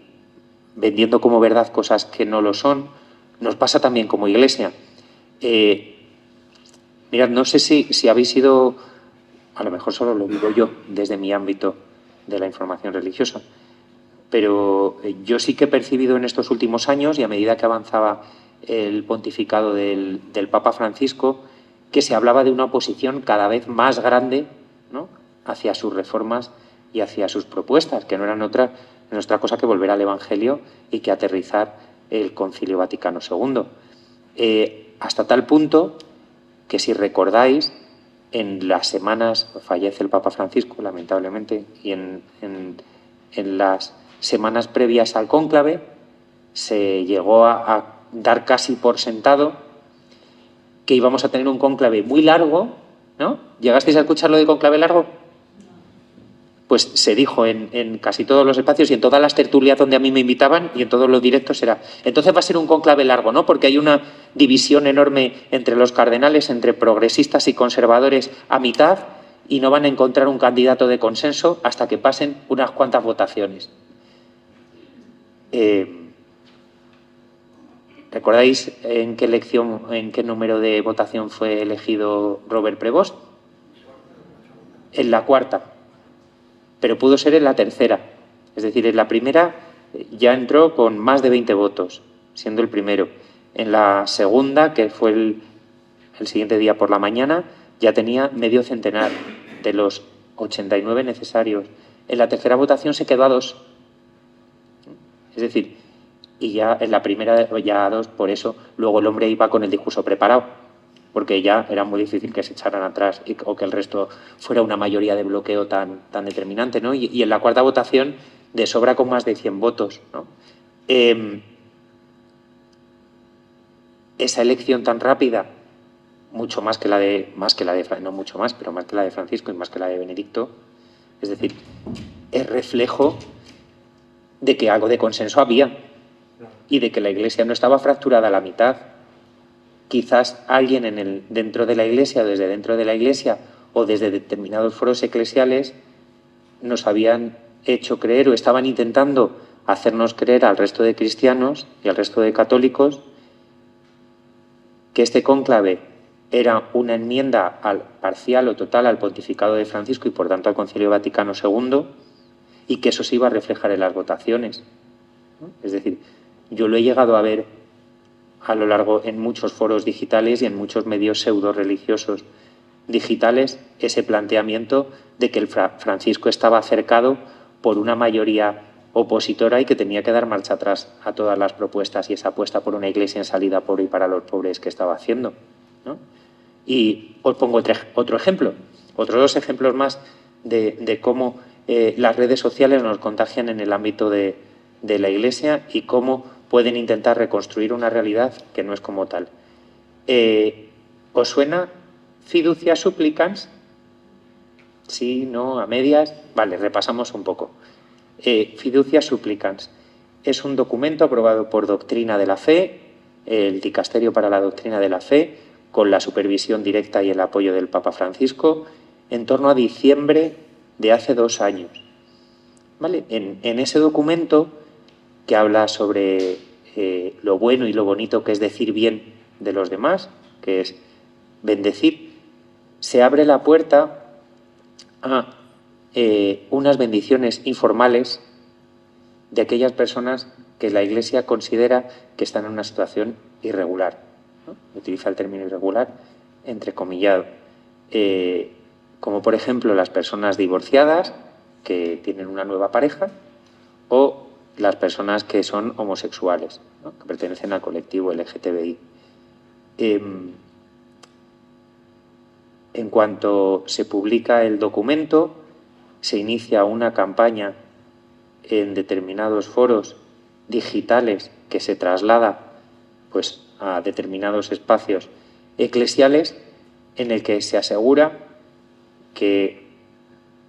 vendiendo como verdad cosas que no lo son, nos pasa también como Iglesia. Mirad, no sé si habéis sido, a lo mejor solo lo digo yo desde mi ámbito de la información religiosa, pero yo sí que he percibido en estos últimos años, y a medida que avanzaba el pontificado del Papa Francisco, que se hablaba de una oposición cada vez más grande, ¿no?, hacia sus reformas y hacia sus propuestas, que no eran otra cosa que volver al Evangelio y que aterrizar el Concilio Vaticano II. Hasta tal punto que, si recordáis, en las semanas, fallece el Papa Francisco, lamentablemente, y en las semanas previas al cónclave se llegó a dar casi por sentado que íbamos a tener un cónclave muy largo, ¿no? ¿Llegasteis a escuchar lo de cónclave largo? Pues se dijo en casi todos los espacios y en todas las tertulias donde a mí me invitaban y en todos los directos era, entonces va a ser un cónclave largo, ¿no? Porque hay una división enorme entre los cardenales, entre progresistas y conservadores a mitad, y no van a encontrar un candidato de consenso hasta que pasen unas cuantas votaciones. ¿Recordáis en qué número de votación fue elegido Robert Prevost? En la cuarta, pero pudo ser en la tercera. Es decir, en la primera ya entró con más de 20 votos, siendo el primero. En la segunda, que fue el siguiente día por la mañana, ya tenía medio centenar de los 89 necesarios. En la tercera votación se quedó a 2. Es decir, y ya en la primera ya a 2, por eso luego el hombre iba con el discurso preparado, porque ya era muy difícil que se echaran atrás o que el resto fuera una mayoría de bloqueo tan determinante, ¿no? Y en la cuarta votación de sobra con más de 100 votos, ¿no? Esa elección tan rápida, mucho más que la de no mucho más, pero más que la de Francisco y más que la de Benedicto, es decir, es reflejo de que algo de consenso había y de que la Iglesia no estaba fracturada a la mitad. Quizás alguien dentro de la Iglesia, o desde dentro de la Iglesia, o desde determinados foros eclesiales, nos habían hecho creer o estaban intentando hacernos creer al resto de cristianos y al resto de católicos que este cónclave era una enmienda parcial o total al pontificado de Francisco y por tanto al Concilio Vaticano II, y que eso se iba a reflejar en las votaciones, ¿no? Es decir, yo lo he llegado a ver a lo largo en muchos foros digitales y en muchos medios pseudo-religiosos digitales, ese planteamiento de que el Francisco estaba cercado por una mayoría opositora y que tenía que dar marcha atrás a todas las propuestas y esa apuesta por una Iglesia en salida por y para los pobres que estaba haciendo, ¿no? Y os pongo otro ejemplo, otros 2 ejemplos más de cómo las redes sociales nos contagian en el ámbito de la Iglesia y cómo pueden intentar reconstruir una realidad que no es como tal. ¿Os suena Fiducia Supplicans? Sí, no, a medias. Vale, repasamos un poco. Fiducia Supplicans es un documento aprobado por Doctrina de la Fe, el Dicasterio para la Doctrina de la Fe, con la supervisión directa y el apoyo del Papa Francisco, en torno a diciembre de hace 2 años. ¿Vale? En ese documento, que habla sobre lo bueno y lo bonito que es decir bien de los demás, que es bendecir, se abre la puerta a unas bendiciones informales de aquellas personas que la Iglesia considera que están en una situación irregular, ¿no? Utiliza el término irregular entrecomillado, como por ejemplo las personas divorciadas que tienen una nueva pareja o las personas que son homosexuales, ¿no?, que pertenecen al colectivo LGTBI. En cuanto se publica el documento, se inicia una campaña en determinados foros digitales que se traslada pues, a determinados espacios eclesiales, en el que se asegura que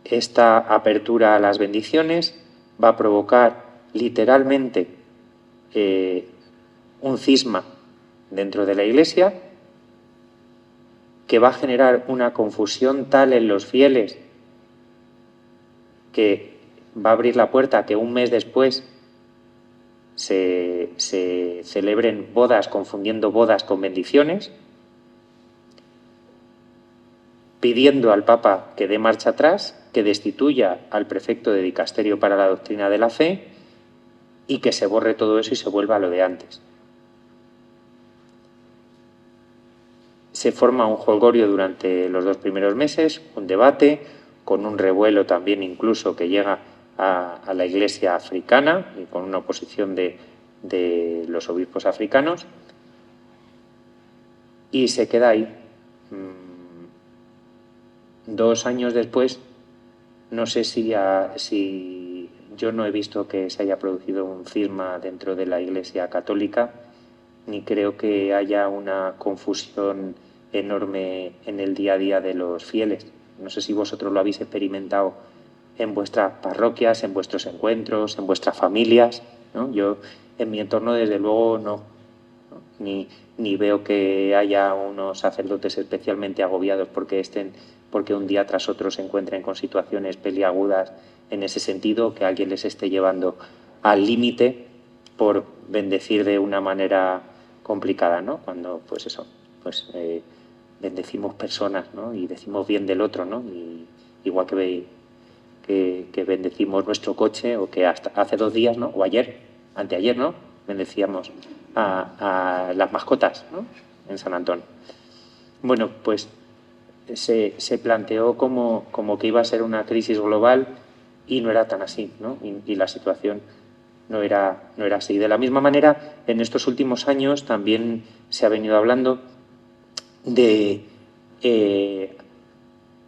esta apertura a las bendiciones va a provocar literalmente un cisma dentro de la Iglesia, que va a generar una confusión tal en los fieles que va a abrir la puerta a que un mes después se celebren bodas confundiendo bodas con bendiciones, pidiendo al Papa que dé marcha atrás, que destituya al prefecto de Dicasterio para la Doctrina de la Fe y que se borre todo eso y se vuelva a lo de antes. Se forma un jolgorio durante los 2 primeros meses, un debate, con un revuelo también incluso que llega a la Iglesia africana y con una oposición de los obispos africanos, y se queda ahí. 2 años después, no sé si yo no he visto que se haya producido un cisma dentro de la Iglesia católica, ni creo que haya una confusión enorme en el día a día de los fieles. No sé si vosotros lo habéis experimentado en vuestras parroquias, en vuestros encuentros, en vuestras familias, ¿no? Yo, en mi entorno, desde luego, no. Ni veo que haya unos sacerdotes especialmente agobiados porque un día tras otro se encuentren con situaciones peliagudas en ese sentido, que alguien les esté llevando al límite por bendecir de una manera complicada, ¿no? Cuando, pues eso, bendecimos personas, ¿no? Y decimos bien del otro, ¿no? Y igual que bendecimos nuestro coche, o que hasta hace 2 días, ¿no? O anteayer, ¿no? Bendecíamos a las mascotas, ¿no? En San Antón. Bueno, pues se planteó como que iba a ser una crisis global y no era tan así, ¿no? Y la situación no era así. De la misma manera, en estos últimos años también se ha venido hablando de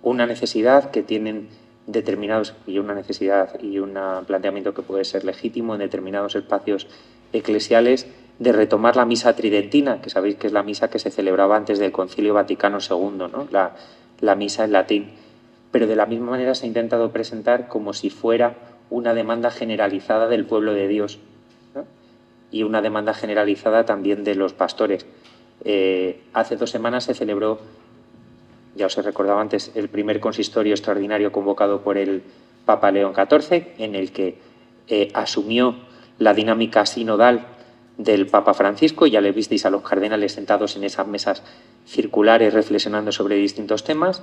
una necesidad que tienen determinados, y una necesidad y un planteamiento que puede ser legítimo en determinados espacios eclesiales, de retomar la misa tridentina, que sabéis que es la misa que se celebraba antes del Concilio Vaticano II, ¿no? La misa en latín. Pero de la misma manera se ha intentado presentar como si fuera una demanda generalizada del pueblo de Dios, ¿no? Y una demanda generalizada también de los pastores. Hace 2 semanas se celebró, ya os he recordado antes, el primer consistorio extraordinario convocado por el Papa León XIV, en el que asumió la dinámica sinodal del Papa Francisco. Ya le visteis a los cardenales sentados en esas mesas circulares reflexionando sobre distintos temas.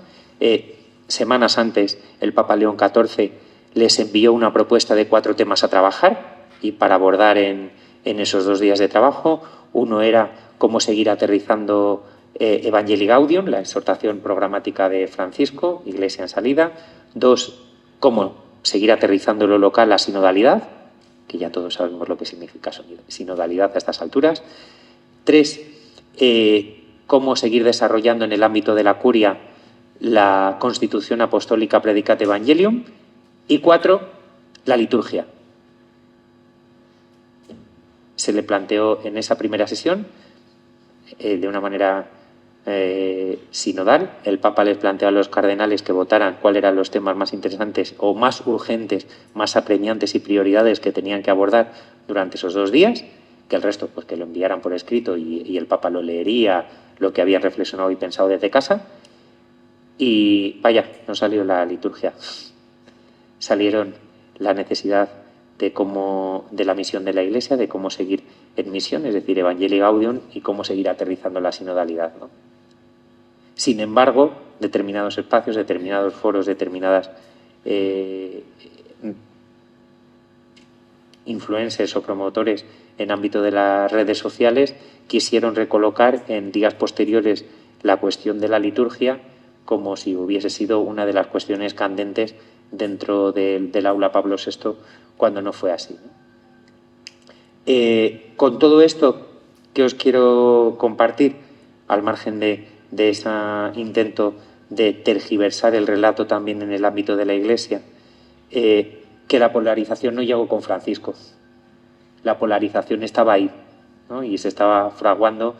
Semanas antes, el Papa León XIV les envió una propuesta de 4 temas a trabajar y para abordar en esos 2 días de trabajo. Uno era cómo seguir aterrizando Evangelii Gaudium, la exhortación programática de Francisco, Iglesia en salida. 2, cómo seguir aterrizando lo local, la sinodalidad, que ya todos sabemos lo que significa sinodalidad a estas alturas. 3, cómo seguir desarrollando en el ámbito de la curia la Constitución Apostólica Predicate Evangelium. Y 4, la liturgia. Se le planteó en esa primera sesión, de una manera sinodal. El Papa les planteó a los cardenales que votaran cuáles eran los temas más interesantes o más urgentes, más apremiantes y prioridades que tenían que abordar durante esos 2 días, que el resto pues que lo enviaran por escrito y el Papa lo leería, lo que había reflexionado y pensado desde casa. Y vaya, no salió la liturgia. Salieron la necesidad de la misión de la Iglesia, de cómo seguir en misión, es decir, Evangelii Gaudium, y cómo seguir aterrizando la sinodalidad, ¿no? Sin embargo, determinados espacios, determinados foros, determinadas influencers o promotores en ámbito de las redes sociales quisieron recolocar en días posteriores la cuestión de la liturgia como si hubiese sido una de las cuestiones candentes dentro del aula Pablo VI, cuando no fue así, ¿no? Con todo esto que os quiero compartir, al margen de ese intento de tergiversar el relato también en el ámbito de la Iglesia, que la polarización no llegó con Francisco. La polarización estaba ahí, ¿no? Y se estaba fraguando.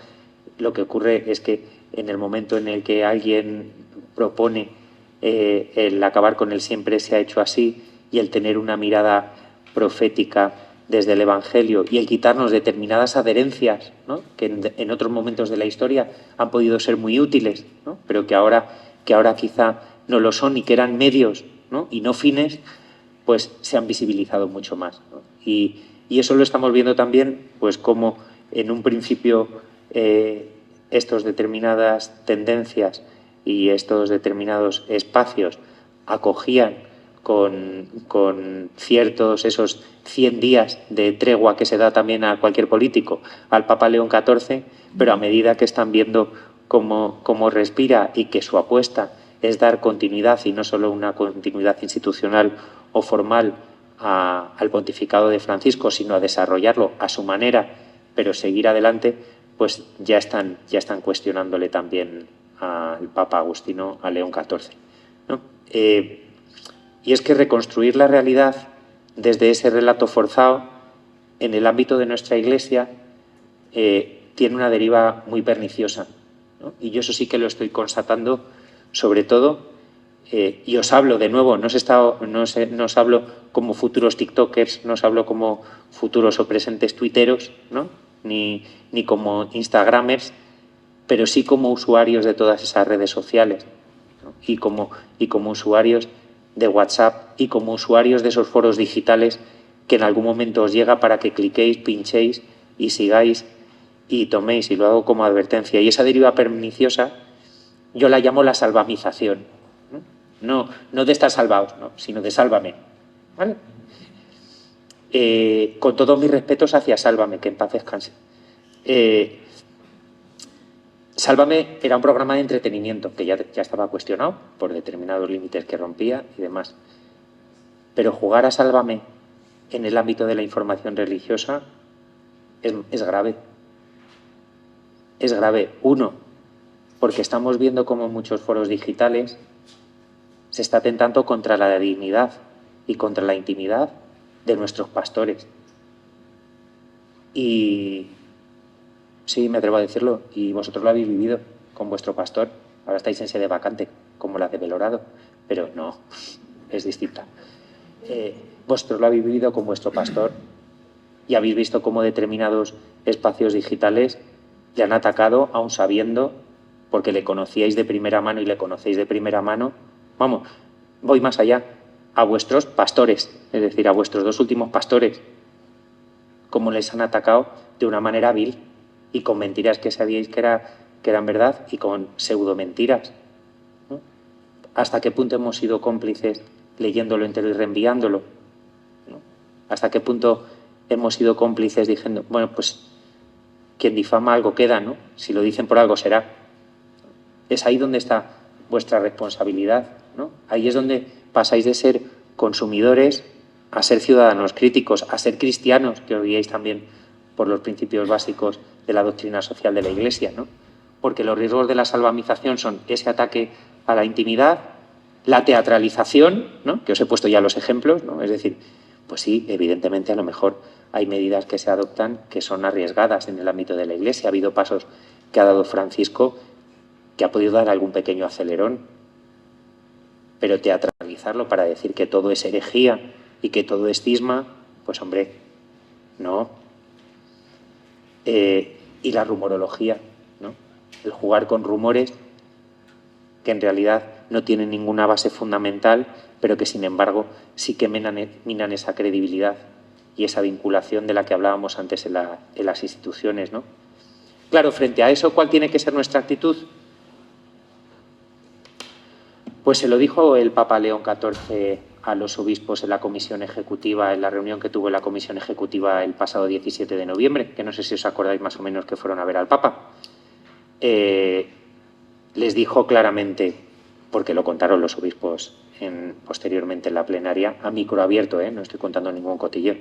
Lo que ocurre es que en el momento en el que alguien propone el acabar con el siempre se ha hecho así y el tener una mirada profética desde el Evangelio y el quitarnos determinadas adherencias, ¿no? Que en otros momentos de la historia han podido ser muy útiles, ¿no? Pero que ahora quizá no lo son y que eran medios, ¿no? Y no fines, pues se han visibilizado mucho más, ¿no? Y eso lo estamos viendo también, pues como en un principio estas determinadas tendencias y estos determinados espacios acogían con ciertos esos 100 días de tregua que se da también a cualquier político, al Papa León XIV, pero a medida que están viendo cómo respira y que su apuesta es dar continuidad y no solo una continuidad institucional o formal al pontificado de Francisco, sino a desarrollarlo a su manera, pero seguir adelante, pues ya están cuestionándole también al Papa Agustino, a León XIV, ¿no? Y es que reconstruir la realidad desde ese relato forzado en el ámbito de nuestra Iglesia tiene una deriva muy perniciosa, ¿no? Y yo eso sí que lo estoy constatando, sobre todo, y os hablo de nuevo, no os hablo como futuros tiktokers, no os hablo como futuros o presentes tuiteros, ¿no? ni como instagramers, pero sí como usuarios de todas esas redes sociales, ¿no? y como usuarios de WhatsApp y como usuarios de esos foros digitales que en algún momento os llega para que cliquéis, pinchéis y sigáis y toméis, y lo hago como advertencia. Y esa deriva perniciosa yo la llamo la salvamización, ¿no? No de estar salvados, no, sino de sálvame, ¿vale? Con todos mis respetos hacia Sálvame, que en paz descanse. Sálvame era un programa de entretenimiento que ya estaba cuestionado por determinados límites que rompía y demás. Pero jugar a Sálvame en el ámbito de la información religiosa es grave. Es grave, uno, porque estamos viendo cómo en muchos foros digitales se está atentando contra la dignidad y contra la intimidad de nuestros pastores. Y sí, me atrevo a decirlo, y vosotros lo habéis vivido con vuestro pastor. Ahora estáis en sede vacante, como la de Belorado, pero no, es distinta. Vosotros lo habéis vivido con vuestro pastor y habéis visto cómo determinados espacios digitales le han atacado, aun sabiendo, porque le conocíais de primera mano y le conocéis de primera mano. Vamos, voy más allá, a vuestros pastores, es decir, a vuestros dos últimos pastores, cómo les han atacado de una manera vil y con mentiras que sabíais que eran verdad y con pseudo mentiras, ¿no? ¿Hasta qué punto hemos sido cómplices leyéndolo entero y reenviándolo, ¿no? ¿Hasta qué punto hemos sido cómplices diciendo, bueno, pues quien difama algo queda, ¿no? Si lo dicen por algo será. Es ahí donde está vuestra responsabilidad, ¿no? Ahí es donde pasáis de ser consumidores a ser ciudadanos críticos, a ser cristianos, que os guiéis también por los principios básicos de la doctrina social de la Iglesia, ¿no? Porque los riesgos de la salvamización son ese ataque a la intimidad, la teatralización, ¿no? Que os he puesto ya los ejemplos, ¿no? Es decir, pues sí, evidentemente a lo mejor hay medidas que se adoptan que son arriesgadas en el ámbito de la Iglesia. Ha habido pasos que ha dado Francisco que ha podido dar algún pequeño acelerón, pero teatralizarlo para decir que todo es herejía y que todo es cisma, pues hombre, no. Y la rumorología, ¿no? El jugar con rumores que en realidad no tienen ninguna base fundamental, pero que sin embargo sí que minan esa credibilidad y esa vinculación de la que hablábamos antes en las instituciones, ¿no? Claro, frente a eso, ¿cuál tiene que ser nuestra actitud? Pues se lo dijo el Papa León XIV a los obispos en la comisión ejecutiva, en la reunión que tuvo la comisión ejecutiva el pasado 17 de noviembre, que no sé si os acordáis más o menos que fueron a ver al Papa. Les dijo claramente, porque lo contaron los obispos posteriormente en la plenaria, a micro abierto, no estoy contando ningún cotilleo,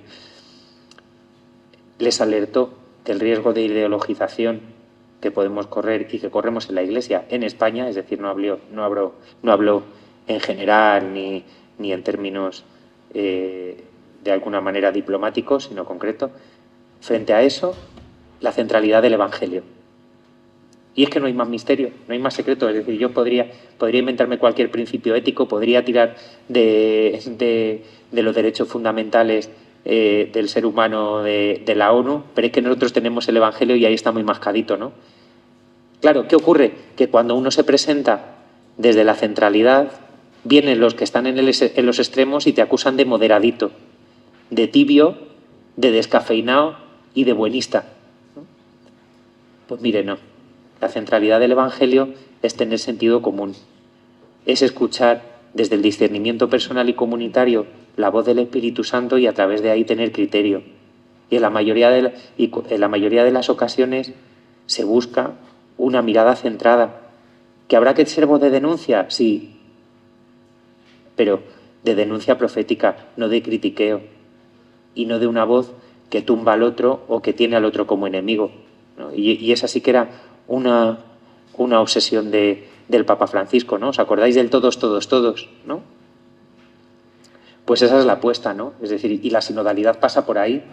les alertó del riesgo de ideologización que podemos correr y que corremos en la Iglesia en España, es decir, no habló en general ni en términos de alguna manera diplomático, sino concreto. Frente a eso, la centralidad del Evangelio. Y es que no hay más misterio, no hay más secreto. Es decir, yo podría inventarme cualquier principio ético, podría tirar de los derechos fundamentales del ser humano de la ONU, pero es que nosotros tenemos el Evangelio y ahí está muy mascadito, ¿no? Claro, ¿qué ocurre? Que cuando uno se presenta desde la centralidad, vienen los que están en los extremos y te acusan de moderadito, de tibio, de descafeinado y de buenista. Pues mire, no. La centralidad del Evangelio es tener sentido común. Es escuchar desde el discernimiento personal y comunitario la voz del Espíritu Santo y a través de ahí tener criterio. Y en la mayoría de las ocasiones se busca una mirada centrada. ¿Que habrá que ser voz de denuncia? Sí. Pero de denuncia profética, no de critiqueo. Y no de una voz que tumba al otro o que tiene al otro como enemigo, ¿no? Y esa sí que era una obsesión del Papa Francisco, ¿no? ¿Os acordáis del todos, todos, todos, ¿no? Pues esa es la apuesta, ¿no? Es decir, y la sinodalidad pasa por ahí,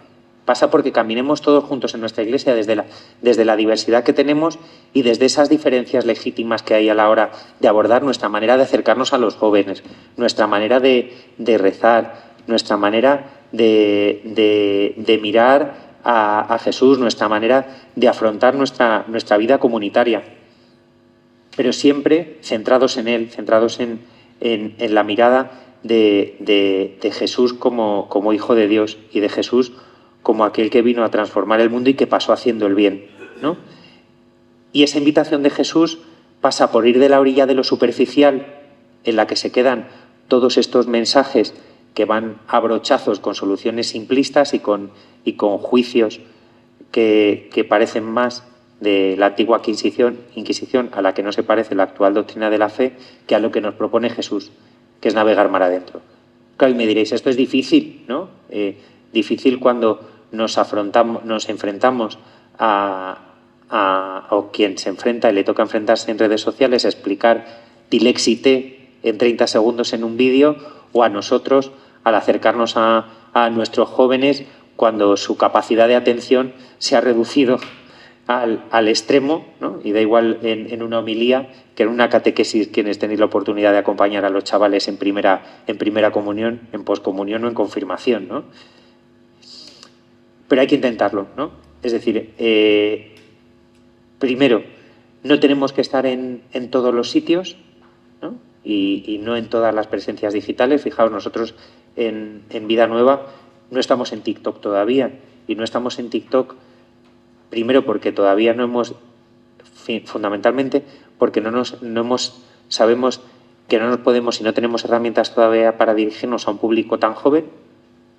pasa porque caminemos todos juntos en nuestra Iglesia desde la diversidad que tenemos y desde esas diferencias legítimas que hay a la hora de abordar nuestra manera de acercarnos a los jóvenes, nuestra manera de rezar, nuestra manera de mirar a Jesús, nuestra manera de afrontar nuestra vida comunitaria, pero siempre centrados en Él, centrados en la mirada de Jesús como Hijo de Dios y de Jesús como aquel que vino a transformar el mundo y que pasó haciendo el bien, ¿no? Y esa invitación de Jesús pasa por ir de la orilla de lo superficial, en la que se quedan todos estos mensajes que van a brochazos con soluciones simplistas y con juicios que parecen más de la antigua Inquisición, a la que no se parece la actual doctrina de la fe, que a lo que nos propone Jesús, que es navegar mar adentro. Claro, y me diréis, esto es difícil, ¿no? Difícil cuando nos enfrentamos o quien se enfrenta y le toca enfrentarse en redes sociales a explicar tilexité en 30 segundos en un vídeo, o a nosotros al acercarnos a nuestros jóvenes cuando su capacidad de atención se ha reducido al extremo, ¿no? Y da igual en una homilía que en una catequesis, quienes tenéis la oportunidad de acompañar a los chavales en primera comunión, en poscomunión o en confirmación, ¿no? Pero hay que intentarlo, ¿no? Es decir, primero, no tenemos que estar en todos los sitios, ¿no? Y no en todas las presencias digitales. Fijaos, nosotros en Vida Nueva no estamos en TikTok todavía, y no estamos en TikTok primero porque todavía no hemos, fundamentalmente porque sabemos que no nos podemos y no tenemos herramientas todavía para dirigirnos a un público tan joven,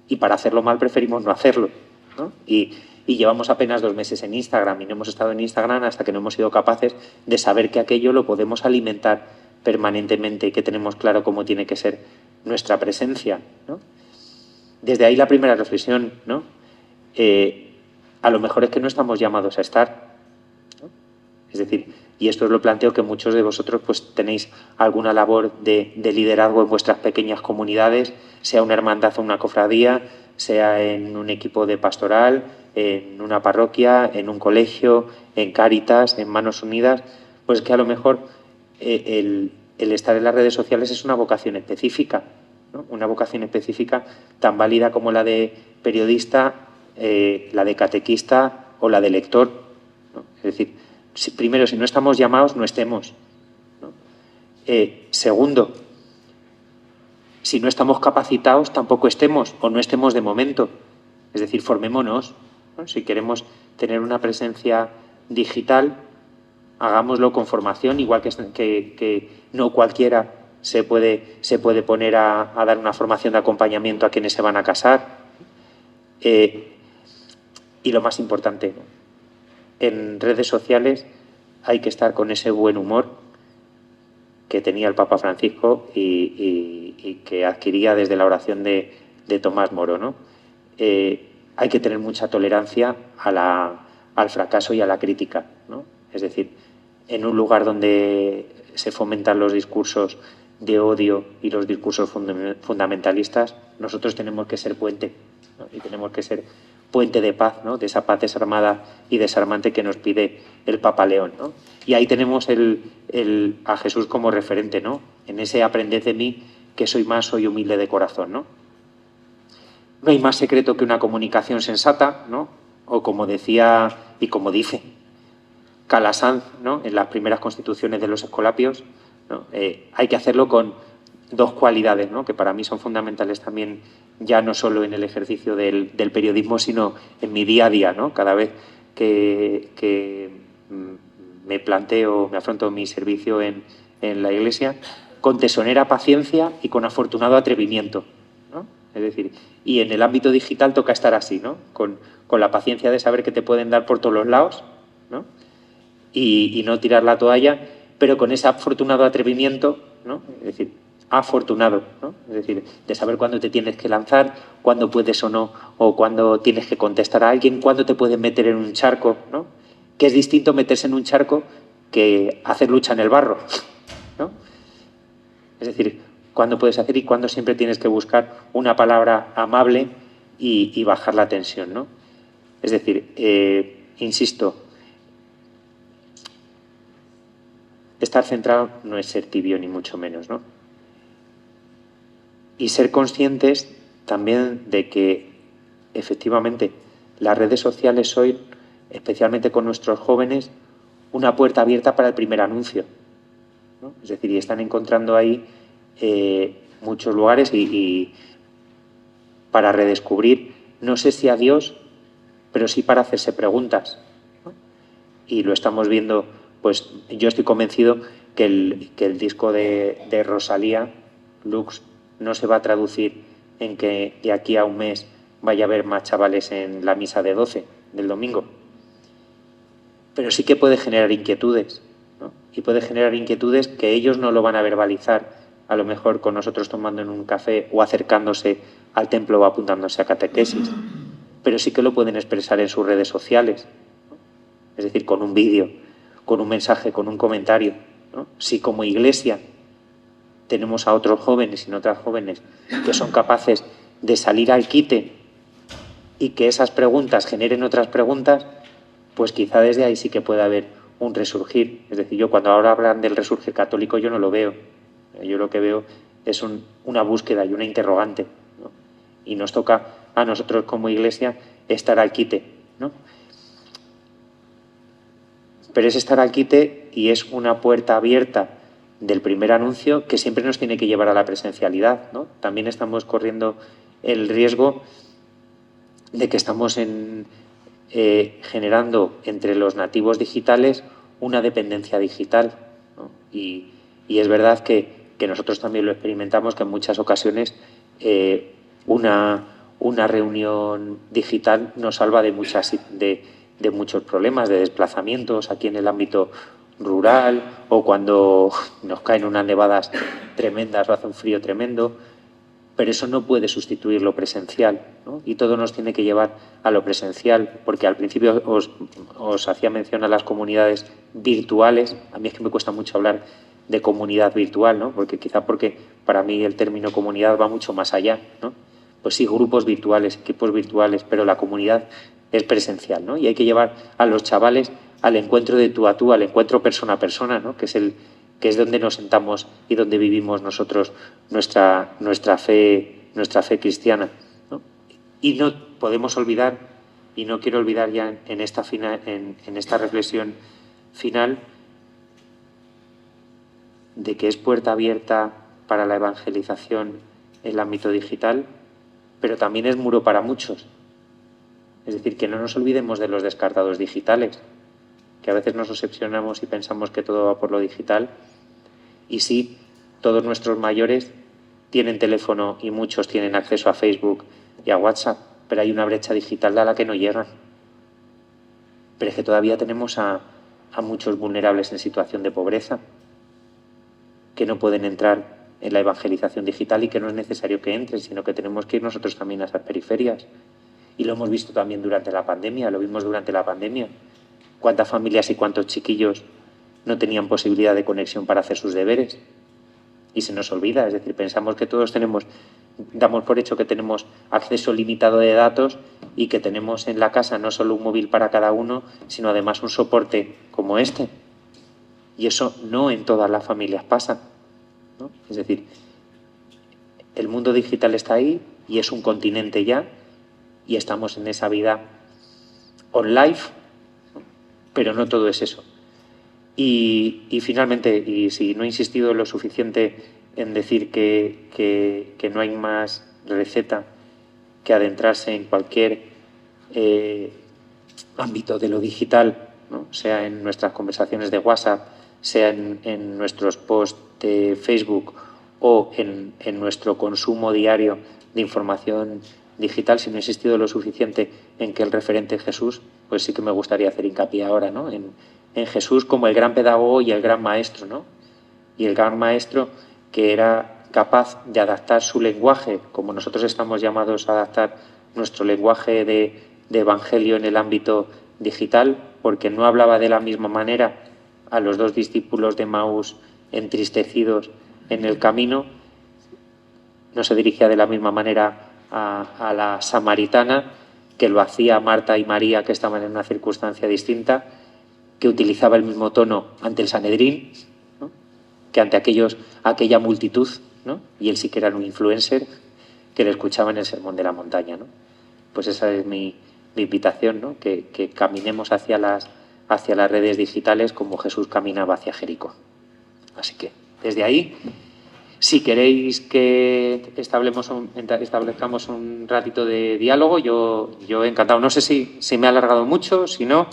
y para hacerlo mal preferimos no hacerlo, ¿no? Y llevamos apenas 2 meses en Instagram y no hemos estado en Instagram hasta que no hemos sido capaces de saber que aquello lo podemos alimentar permanentemente y que tenemos claro cómo tiene que ser nuestra presencia, ¿no? Desde ahí la primera reflexión, ¿no? A lo mejor es que no estamos llamados a estar, ¿no? Es decir, y esto os lo planteo, que muchos de vosotros pues tenéis alguna labor de liderazgo en vuestras pequeñas comunidades, sea una hermandad o una cofradía, sea en un equipo de pastoral, en una parroquia, en un colegio, en Cáritas, en Manos Unidas. Pues que a lo mejor el estar en las redes sociales es una vocación específica, ¿no? Una vocación específica tan válida como la de periodista, la de catequista o la de lector, ¿no? Es decir, primero, si no estamos llamados, no estemos, ¿no? Segundo, si no estamos capacitados, tampoco estemos, o no estemos de momento. Es decir, formémonos, ¿no? Si queremos tener una presencia digital, hagámoslo con formación, igual que no cualquiera se puede poner a dar una formación de acompañamiento a quienes se van a casar. Y lo más importante, ¿no? En redes sociales hay que estar con ese buen humor que tenía el Papa Francisco y que adquiría desde la oración de Tomás Moro, ¿no? Hay que tener mucha tolerancia al fracaso y a la crítica, ¿no? Es decir, en un lugar donde se fomentan los discursos de odio y los discursos fundamentalistas, nosotros tenemos que ser puente, ¿no? Y tenemos que ser puente de paz, ¿no? De esa paz desarmada y desarmante que nos pide el Papa León, ¿no? Y ahí tenemos a Jesús como referente, ¿no? En ese aprended de mí, que soy humilde de corazón, ¿no? No hay más secreto que una comunicación sensata, ¿no? O como decía y como dice Calasanz, ¿no? En las primeras constituciones de los escolapios, ¿no? Hay que hacerlo con dos cualidades, ¿no? Que para mí son fundamentales también, ya no solo en el ejercicio del periodismo, sino en mi día a día, ¿no? Cada vez que me planteo, me afronto mi servicio en la Iglesia, con tesonera paciencia y con afortunado atrevimiento, ¿no? Es decir, y en el ámbito digital toca estar así, ¿no? Con la paciencia de saber que te pueden dar por todos los lados, ¿no? Y no tirar la toalla, pero con ese afortunado atrevimiento, ¿no? Es decir, afortunado, ¿no? Es decir, de saber cuándo te tienes que lanzar, cuándo puedes o no, o cuándo tienes que contestar a alguien, cuándo te puedes meter en un charco, ¿no? Que es distinto meterse en un charco que hacer lucha en el barro, ¿no? Es decir, cuándo puedes hacer y cuándo siempre tienes que buscar una palabra amable y bajar la tensión, ¿no? Es decir, insisto, estar centrado no es ser tibio ni mucho menos, ¿no? Y ser conscientes también de que efectivamente las redes sociales hoy, especialmente con nuestros jóvenes, una puerta abierta para el primer anuncio, ¿no? Es decir, y están encontrando ahí muchos lugares y para redescubrir, no sé si a Dios, pero sí para hacerse preguntas, ¿no? Y lo estamos viendo, pues yo estoy convencido que el disco de Rosalía, Lux, no se va a traducir en que de aquí a un mes vaya a haber más chavales en la misa de 12 del domingo. Pero sí que puede generar inquietudes, ¿no? Y puede generar inquietudes que ellos no lo van a verbalizar, a lo mejor con nosotros tomando en un café o acercándose al templo o apuntándose a catequesis, pero sí que lo pueden expresar en sus redes sociales, ¿no? Es decir, con un vídeo, con un mensaje, con un comentario, ¿no? Si como Iglesia tenemos a otros jóvenes y otras jóvenes que son capaces de salir al quite y que esas preguntas generen otras preguntas, pues quizá desde ahí sí que pueda haber un resurgir. Es decir, yo cuando ahora hablan del resurgir católico yo no lo veo. Yo lo que veo es una búsqueda y una interrogante, ¿no? Y nos toca a nosotros como Iglesia estar al quite, ¿no? Pero es estar al quite y es una puerta abierta del primer anuncio que siempre nos tiene que llevar a la presencialidad, ¿no? También estamos corriendo el riesgo de que estamos generando entre los nativos digitales una dependencia digital, ¿no? Y es verdad que nosotros también lo experimentamos, que en muchas ocasiones una reunión digital nos salva de muchos problemas, de desplazamientos aquí en el ámbito rural o cuando nos caen unas nevadas tremendas o hace un frío tremendo, pero eso no puede sustituir lo presencial, ¿no? Y todo nos tiene que llevar a lo presencial, porque al principio os hacía mención a las comunidades virtuales. A mí es que me cuesta mucho hablar de comunidad virtual, ¿no? Porque para mí el término comunidad va mucho más allá, ¿no? Pues sí, grupos virtuales, equipos virtuales, pero la comunidad es presencial, ¿no? Y hay que llevar a los chavales al encuentro de tú a tú, al encuentro persona a persona, ¿no? Que es donde nos sentamos y donde vivimos nosotros nuestra fe cristiana, ¿no? Y no podemos olvidar, y no quiero olvidar ya en esta reflexión final, de que es puerta abierta para la evangelización en el ámbito digital, pero también es muro para muchos. Es decir, que no nos olvidemos de los descartados digitales, que a veces nos obsesionamos y pensamos que todo va por lo digital. Y sí, todos nuestros mayores tienen teléfono y muchos tienen acceso a Facebook y a WhatsApp, pero hay una brecha digital a la que no llegan. Pero es que todavía tenemos a muchos vulnerables en situación de pobreza que no pueden entrar en la evangelización digital y que no es necesario que entren, sino que tenemos que ir nosotros también a esas periferias. Y lo hemos visto también durante la pandemia, lo vimos durante la pandemia. ¿Cuántas familias y cuántos chiquillos no tenían posibilidad de conexión para hacer sus deberes? y se nos olvida. Es decir, pensamos que todos damos por hecho que tenemos acceso limitado de datos y que tenemos en la casa no solo un móvil para cada uno, sino además un soporte como este. Y eso no en todas las familias pasa, ¿no? Es decir, el mundo digital está ahí y es un continente ya, y estamos en esa vida online, pero no todo es eso. Y finalmente, y si no he insistido lo suficiente en decir que no hay más receta que adentrarse en cualquier ámbito de lo digital, ¿no? Sea en nuestras conversaciones de WhatsApp, sea en nuestros posts de Facebook o en nuestro consumo diario de información digital, si no he insistido lo suficiente en que el referente es Jesús, pues sí que me gustaría hacer hincapié ahora, ¿no? En Jesús como el gran pedagogo y el gran maestro, ¿no? Y el gran maestro que era capaz de adaptar su lenguaje, como nosotros estamos llamados a adaptar nuestro lenguaje de evangelio en el ámbito digital, porque no hablaba de la misma manera a los dos discípulos de Maús entristecidos en el camino, no se dirigía de la misma manera a la samaritana, que lo hacía Marta y María, que estaban en una circunstancia distinta, que utilizaba el mismo tono ante el Sanedrín, ¿no? Que ante aquella multitud, ¿no? Y él sí que era un influencer, que le escuchaba en el Sermón de la Montaña, ¿no? Pues esa es mi invitación, ¿no? Que caminemos hacia las redes digitales como Jesús caminaba hacia Jericó. Así que, desde ahí, si queréis que establezcamos un ratito de diálogo, yo encantado. No sé si me ha alargado mucho, si no,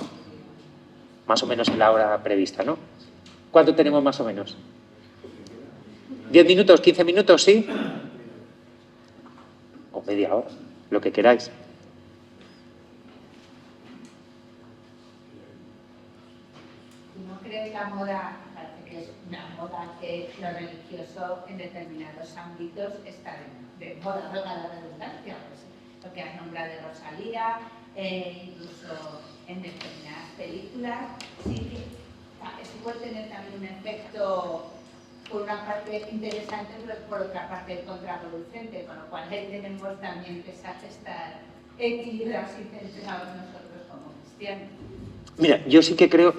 más o menos en la hora prevista, ¿no? ¿Cuánto tenemos más o menos? ¿10 minutos, 15 minutos, sí? O media hora, lo que queráis. ¿No crees la moda, parece que es una moda que lo religioso en determinados ámbitos está de moda, valga la redundancia? Pues lo que has nombrado de Rosalía, incluso en determinadas películas, sí que eso puede tener también un efecto, por una parte interesante, pero por otra parte contraproducente, con lo cual ahí tenemos también que estar equilibrados y centrados nosotros como cristianos. Mira, yo sí que creo...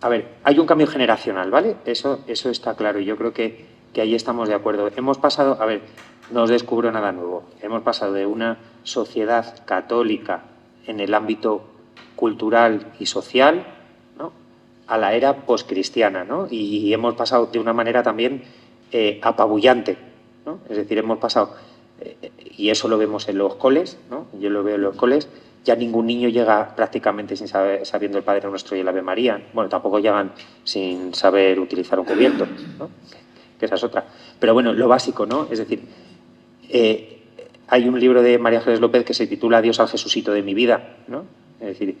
a ver, hay un cambio generacional, ¿vale? Eso está claro y yo creo que ahí estamos de acuerdo. Hemos pasado, a ver, no os descubro nada nuevo. Hemos pasado de una sociedad católica en el ámbito cultural y social, ¿no?, a la era poscristiana, ¿no? Y hemos pasado de una manera también apabullante, ¿no? Es decir, hemos pasado, y eso lo vemos en los coles, ¿no? Yo lo veo en los coles. Ya ningún niño llega prácticamente sin sabiendo el Padre Nuestro y el Ave María. Bueno, tampoco llegan sin saber utilizar un cubierto, ¿no? Que esa es otra. Pero bueno, lo básico, ¿no? Es decir, hay un libro de María Ángeles López que se titula Adiós al Jesucito de mi vida, ¿no? Es decir,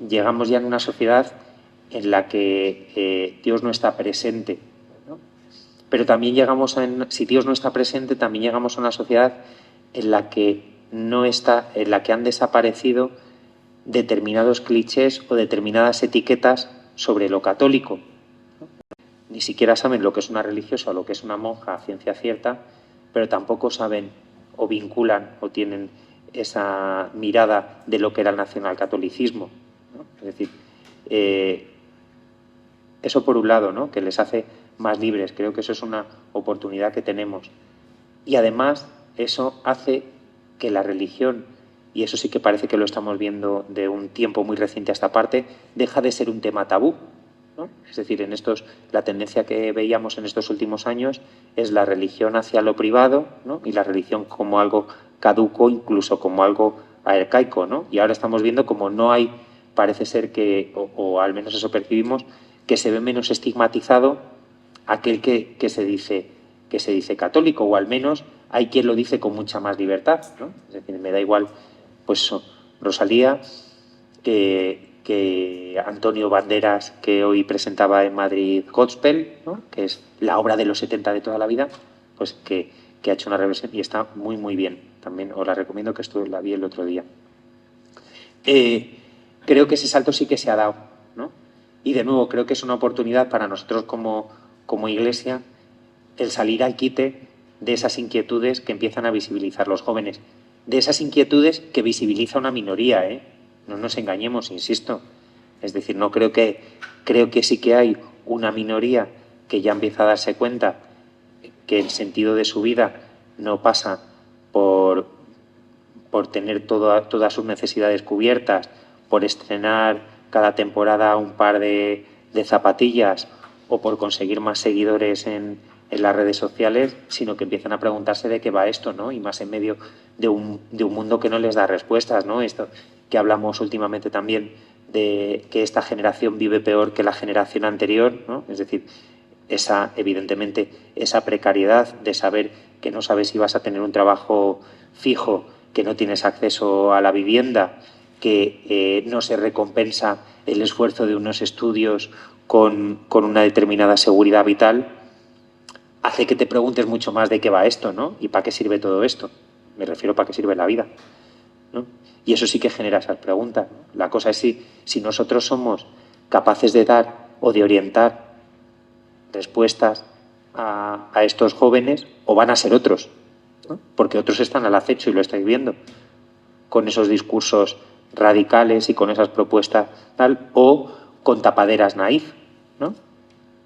llegamos ya en una sociedad en la que Dios no está presente, ¿no? Pero también si Dios no está presente, también llegamos a una sociedad en la que en la que han desaparecido determinados clichés o determinadas etiquetas sobre lo católico, ¿no? Ni siquiera saben lo que es una religiosa o lo que es una monja a ciencia cierta, pero tampoco saben o vinculan o tienen esa mirada de lo que era el nacionalcatolicismo, ¿no? Es decir, eso por un lado, ¿no?, que les hace más libres. Creo que eso es una oportunidad que tenemos. Y además eso hace que la religión, y eso sí que parece que lo estamos viendo de un tiempo muy reciente a esta parte, deja de ser un tema tabú, ¿no? Es decir, la tendencia que veíamos en estos últimos años es la religión hacia lo privado, ¿no?, y la religión como algo caduco, incluso como algo arcaico, ¿no? Y ahora estamos viendo como no hay, parece ser que, o al menos eso percibimos, que se ve menos estigmatizado aquel que se dice católico, o al menos hay quien lo dice con mucha más libertad, ¿no? Es decir, me da igual, pues, Rosalía, que Antonio Banderas, que hoy presentaba en Madrid Gospel, ¿no?, que es la obra de los 70 de toda la vida, pues que ha hecho una reversión y está muy, muy bien. También os la recomiendo, que la vi el otro día. Creo que ese salto sí que se ha dado, ¿no? Y de nuevo, creo que es una oportunidad para nosotros como Iglesia el salir al quite de esas inquietudes que empiezan a visibilizar los jóvenes, de esas inquietudes que visibiliza una minoría, ¿eh? No nos engañemos, insisto. Es decir, no creo que sí que hay una minoría que ya empieza a darse cuenta que el sentido de su vida no pasa por tener todas sus necesidades cubiertas, por estrenar cada temporada un par de zapatillas o por conseguir más seguidores en las redes sociales, sino que empiezan a preguntarse de qué va esto, ¿no? Y más en medio de un mundo que no les da respuestas, ¿no? Esto que hablamos últimamente también de que esta generación vive peor que la generación anterior, ¿no? Es decir, evidentemente, esa precariedad de saber que no sabes si vas a tener un trabajo fijo, que no tienes acceso a la vivienda, que no se recompensa el esfuerzo de unos estudios con una determinada seguridad vital, hace que te preguntes mucho más de qué va esto, ¿no? Y para qué sirve todo esto. Me refiero a para qué sirve la vida, ¿no? Y eso sí que genera esas preguntas, ¿no? La cosa es si nosotros somos capaces de dar o de orientar respuestas a estos jóvenes, o van a ser otros, ¿no? Porque otros están al acecho y lo estáis viendo, con esos discursos radicales y con esas propuestas tal, o con tapaderas naif, ¿no?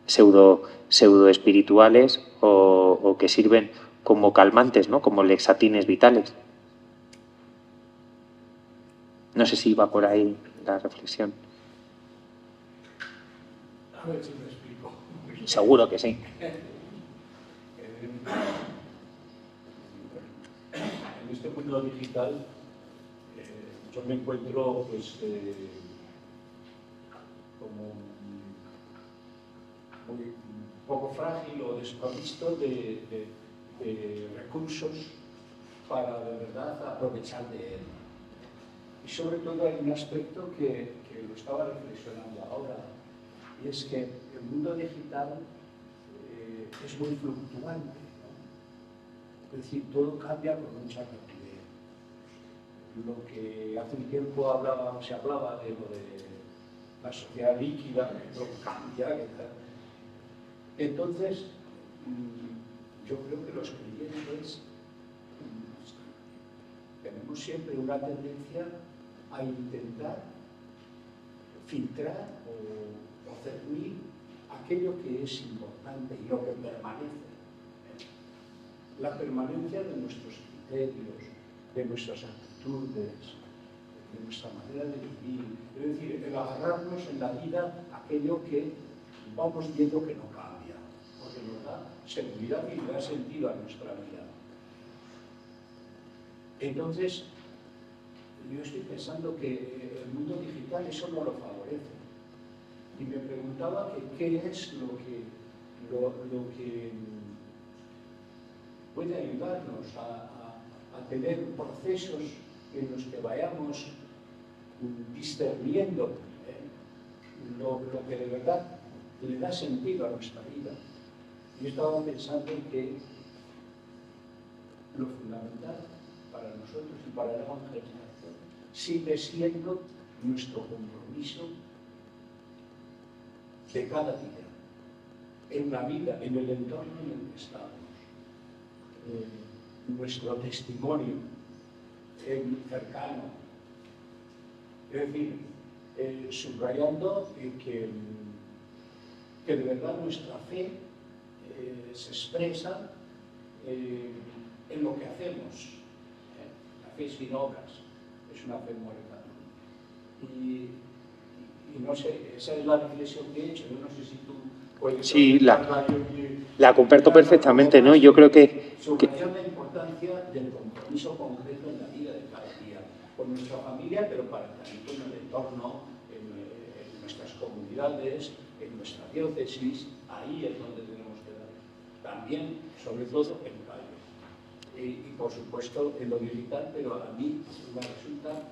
Pseudo espirituales o que sirven como calmantes, ¿no? Como lexatines vitales. No sé si va por ahí la reflexión. A ver si me explico. Seguro que sí. En este mundo digital yo me encuentro pues como muy poco frágil o desprovisto de recursos para de verdad aprovechar de él. Y sobre todo hay un aspecto que lo estaba reflexionando ahora, y es que el mundo digital es muy fluctuante, ¿no? Es decir, todo cambia con mucha rapidez. Lo que hace un tiempo se hablaba de lo de la sociedad líquida, que todo cambia, que tal. Entonces, yo creo que los creyentes tenemos siempre una tendencia a intentar filtrar o cernir aquello que es importante y lo que permanece. La permanencia de nuestros criterios, de nuestras actitudes, de nuestra manera de vivir. Es decir, el agarrarnos en la vida aquello que vamos viendo que no cambia, porque nos da seguridad y da sentido a nuestra vida. Entonces, yo estoy pensando que el mundo digital eso no lo favorece. Y me preguntaba que qué es lo que puede ayudarnos a tener procesos en los que vayamos discerniendo lo que de verdad le da sentido a nuestra vida. Yo estaba pensando en que lo fundamental para nosotros y para la evangelización sigue siendo nuestro compromiso de cada día, en la vida, en el entorno en el que estamos, nuestro testimonio cercano. Es decir, subrayando que de verdad nuestra fe se expresa en lo que hacemos. La fe sin obras es una fe muerta. Y no sé, esa es la reflexión que he hecho. Yo no sé si tú puedes... Sí, la comparto perfectamente, ¿no? Yo creo que... Subrayar la importancia del compromiso concreto en la vida de cada día, con nuestra familia, pero también con el entorno, en nuestras comunidades, en nuestra diócesis. Ahí es donde tenemos que dar. También, sobre todo, en radio. Y por supuesto, en lo digital, pero a mí me resulta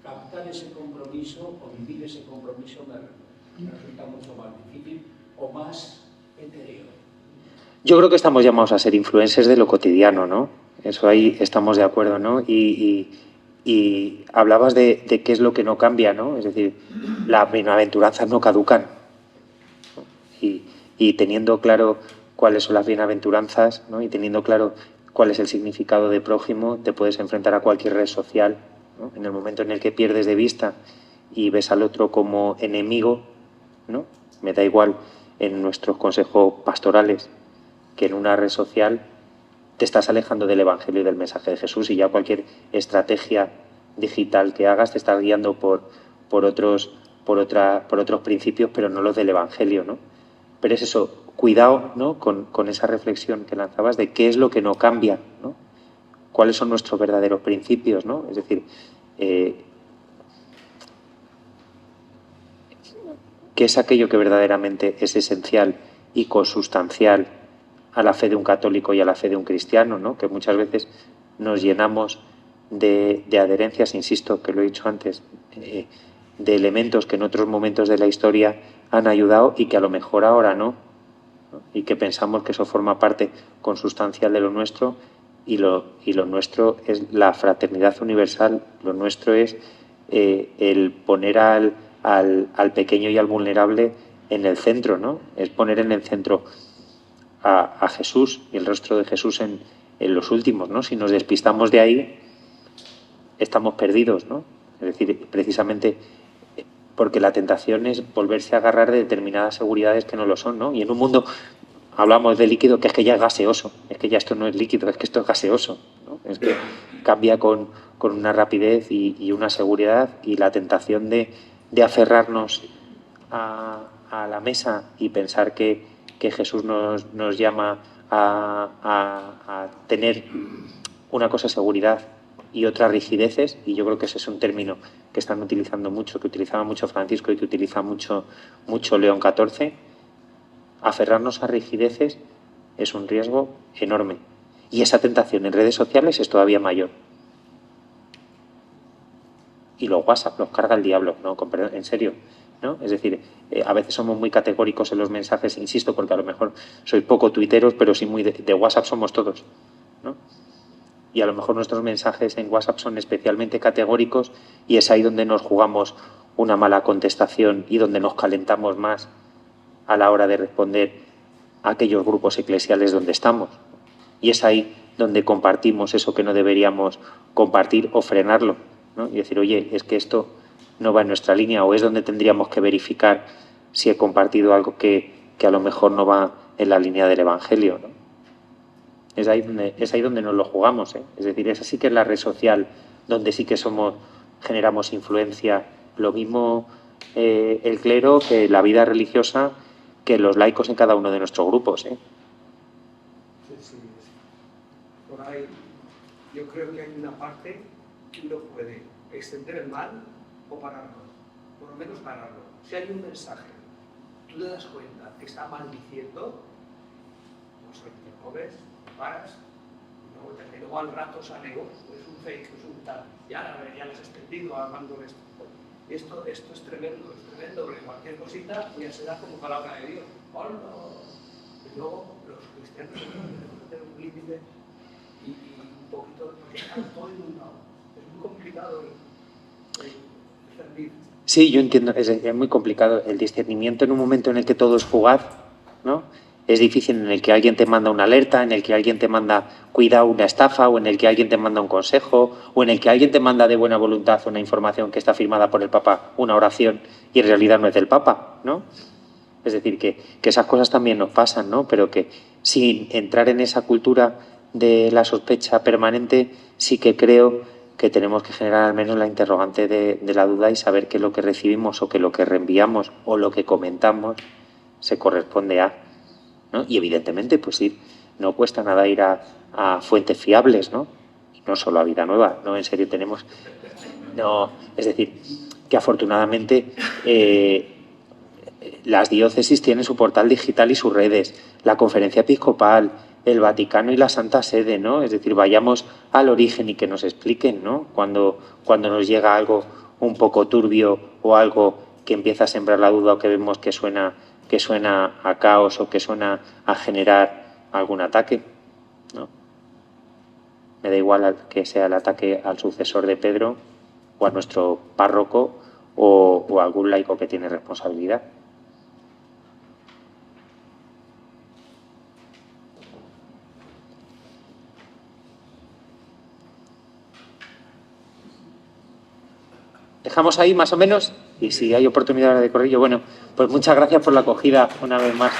captar ese compromiso o vivir ese compromiso me resulta mucho más difícil o más etéreo. Yo creo que estamos llamados a ser influencers de lo cotidiano, ¿no? Eso ahí estamos de acuerdo, ¿no? Y hablabas de qué es lo que no cambia, ¿no? Es decir, las bienaventuranzas no caducan, y teniendo claro cuáles son las bienaventuranzas, ¿no? Y teniendo claro cuál es el significado de prójimo, te puedes enfrentar a cualquier red social, ¿no? En el momento en el que pierdes de vista y ves al otro como enemigo, ¿no? Me da igual en nuestros consejos pastorales que en una red social te estás alejando del Evangelio y del mensaje de Jesús, y ya cualquier estrategia digital que hagas te estás guiando por otros principios, pero no los del Evangelio, ¿no? Pero es eso, cuidado, ¿no? con esa reflexión que lanzabas de qué es lo que no cambia, ¿no? Cuáles son nuestros verdaderos principios, ¿no? Es decir, qué es aquello que verdaderamente es esencial y consustancial a la fe de un católico y a la fe de un cristiano, ¿no? Que muchas veces nos llenamos de adherencias, insisto, que lo he dicho antes, de elementos que en otros momentos de la historia han ayudado y que a lo mejor ahora no, ¿no? Y que pensamos que eso forma parte consustancial de lo nuestro, y lo nuestro es la fraternidad universal, lo nuestro es el poner al pequeño y al vulnerable en el centro, ¿no? Es poner en el centro a Jesús y el rostro de Jesús en los últimos, ¿no? Si nos despistamos de ahí, estamos perdidos, ¿no? Es decir, precisamente porque la tentación es volverse a agarrar de determinadas seguridades que no lo son, ¿no? Y en un mundo, hablamos de líquido, que es que ya es gaseoso, es que ya esto no es líquido, es que esto es gaseoso, ¿no? Es que cambia con una rapidez y una seguridad, y la tentación de aferrarnos a la mesa y pensar que Jesús nos llama a tener una cosa seguridad y otra rigideces, y yo creo que ese es un término que están utilizando mucho, que utilizaba mucho Francisco y que utiliza mucho León XIV. Aferrarnos a rigideces es un riesgo enorme, y esa tentación en redes sociales es todavía mayor. Y los WhatsApp los carga el diablo, ¿no? En serio, ¿no? Es decir, a veces somos muy categóricos en los mensajes, insisto, porque a lo mejor sois poco tuiteros, pero sí muy de WhatsApp somos todos, ¿no? Y a lo mejor nuestros mensajes en WhatsApp son especialmente categóricos, y es ahí donde nos jugamos una mala contestación y donde nos calentamos más a la hora de responder a aquellos grupos eclesiales donde estamos. Y es ahí donde compartimos eso que no deberíamos compartir, o frenarlo, ¿no? Y decir, oye, es que esto no va en nuestra línea, o es donde tendríamos que verificar si he compartido algo que a lo mejor no va en la línea del Evangelio, ¿no? Es ahí donde nos lo jugamos, ¿eh? Es decir, esa sí que es la red social donde sí que generamos influencia. Lo mismo el clero que la vida religiosa, que los laicos en cada uno de nuestros grupos, ¿eh? Sí. Por ahí yo creo que hay una parte que uno puede extender el mal o pararlo, por lo menos pararlo. Si hay un mensaje, tú te das cuenta que está maldiciendo, no sé, te comes, paras, y luego al rato sale, es un fake, es un tal, ya lo has extendido armando esto. Esto es tremendo, porque cualquier cosita ya se da como palabra de Dios. ¡Hola! Y luego los cristianos tenemos que tener un límite y un poquito, porque están todo inundado. Es muy complicado discernir. Sí, yo entiendo, es muy complicado el discernimiento en un momento en el que todo es fugaz, ¿no? Es difícil, en el que alguien te manda una alerta, en el que alguien te manda cuidado, una estafa, o en el que alguien te manda un consejo, o en el que alguien te manda de buena voluntad una información que está firmada por el Papa, una oración, y en realidad no es del Papa, ¿no? Es decir, que esas cosas también nos pasan, ¿no? Pero que sin entrar en esa cultura de la sospecha permanente, sí que creo que tenemos que generar al menos la interrogante de la duda, y saber que lo que recibimos, o que lo que reenviamos, o lo que comentamos se corresponde a, ¿no? Y evidentemente, pues sí, no cuesta nada ir a fuentes fiables, ¿no? Y no solo a Vida Nueva, ¿no? En serio, tenemos... No, es decir, que afortunadamente las diócesis tienen su portal digital y sus redes, la Conferencia Episcopal, el Vaticano y la Santa Sede, ¿no? Es decir, vayamos al origen y que nos expliquen, ¿no? Cuando nos llega algo un poco turbio, o algo que empieza a sembrar la duda, o que vemos que suena a caos, o que suena a generar algún ataque, ¿no? Me da igual que sea el ataque al sucesor de Pedro, o a nuestro párroco, o a algún laico que tiene responsabilidad. dejamos ahí más o menos y si hay oportunidad de correr, bueno, pues muchas gracias por la acogida una vez más.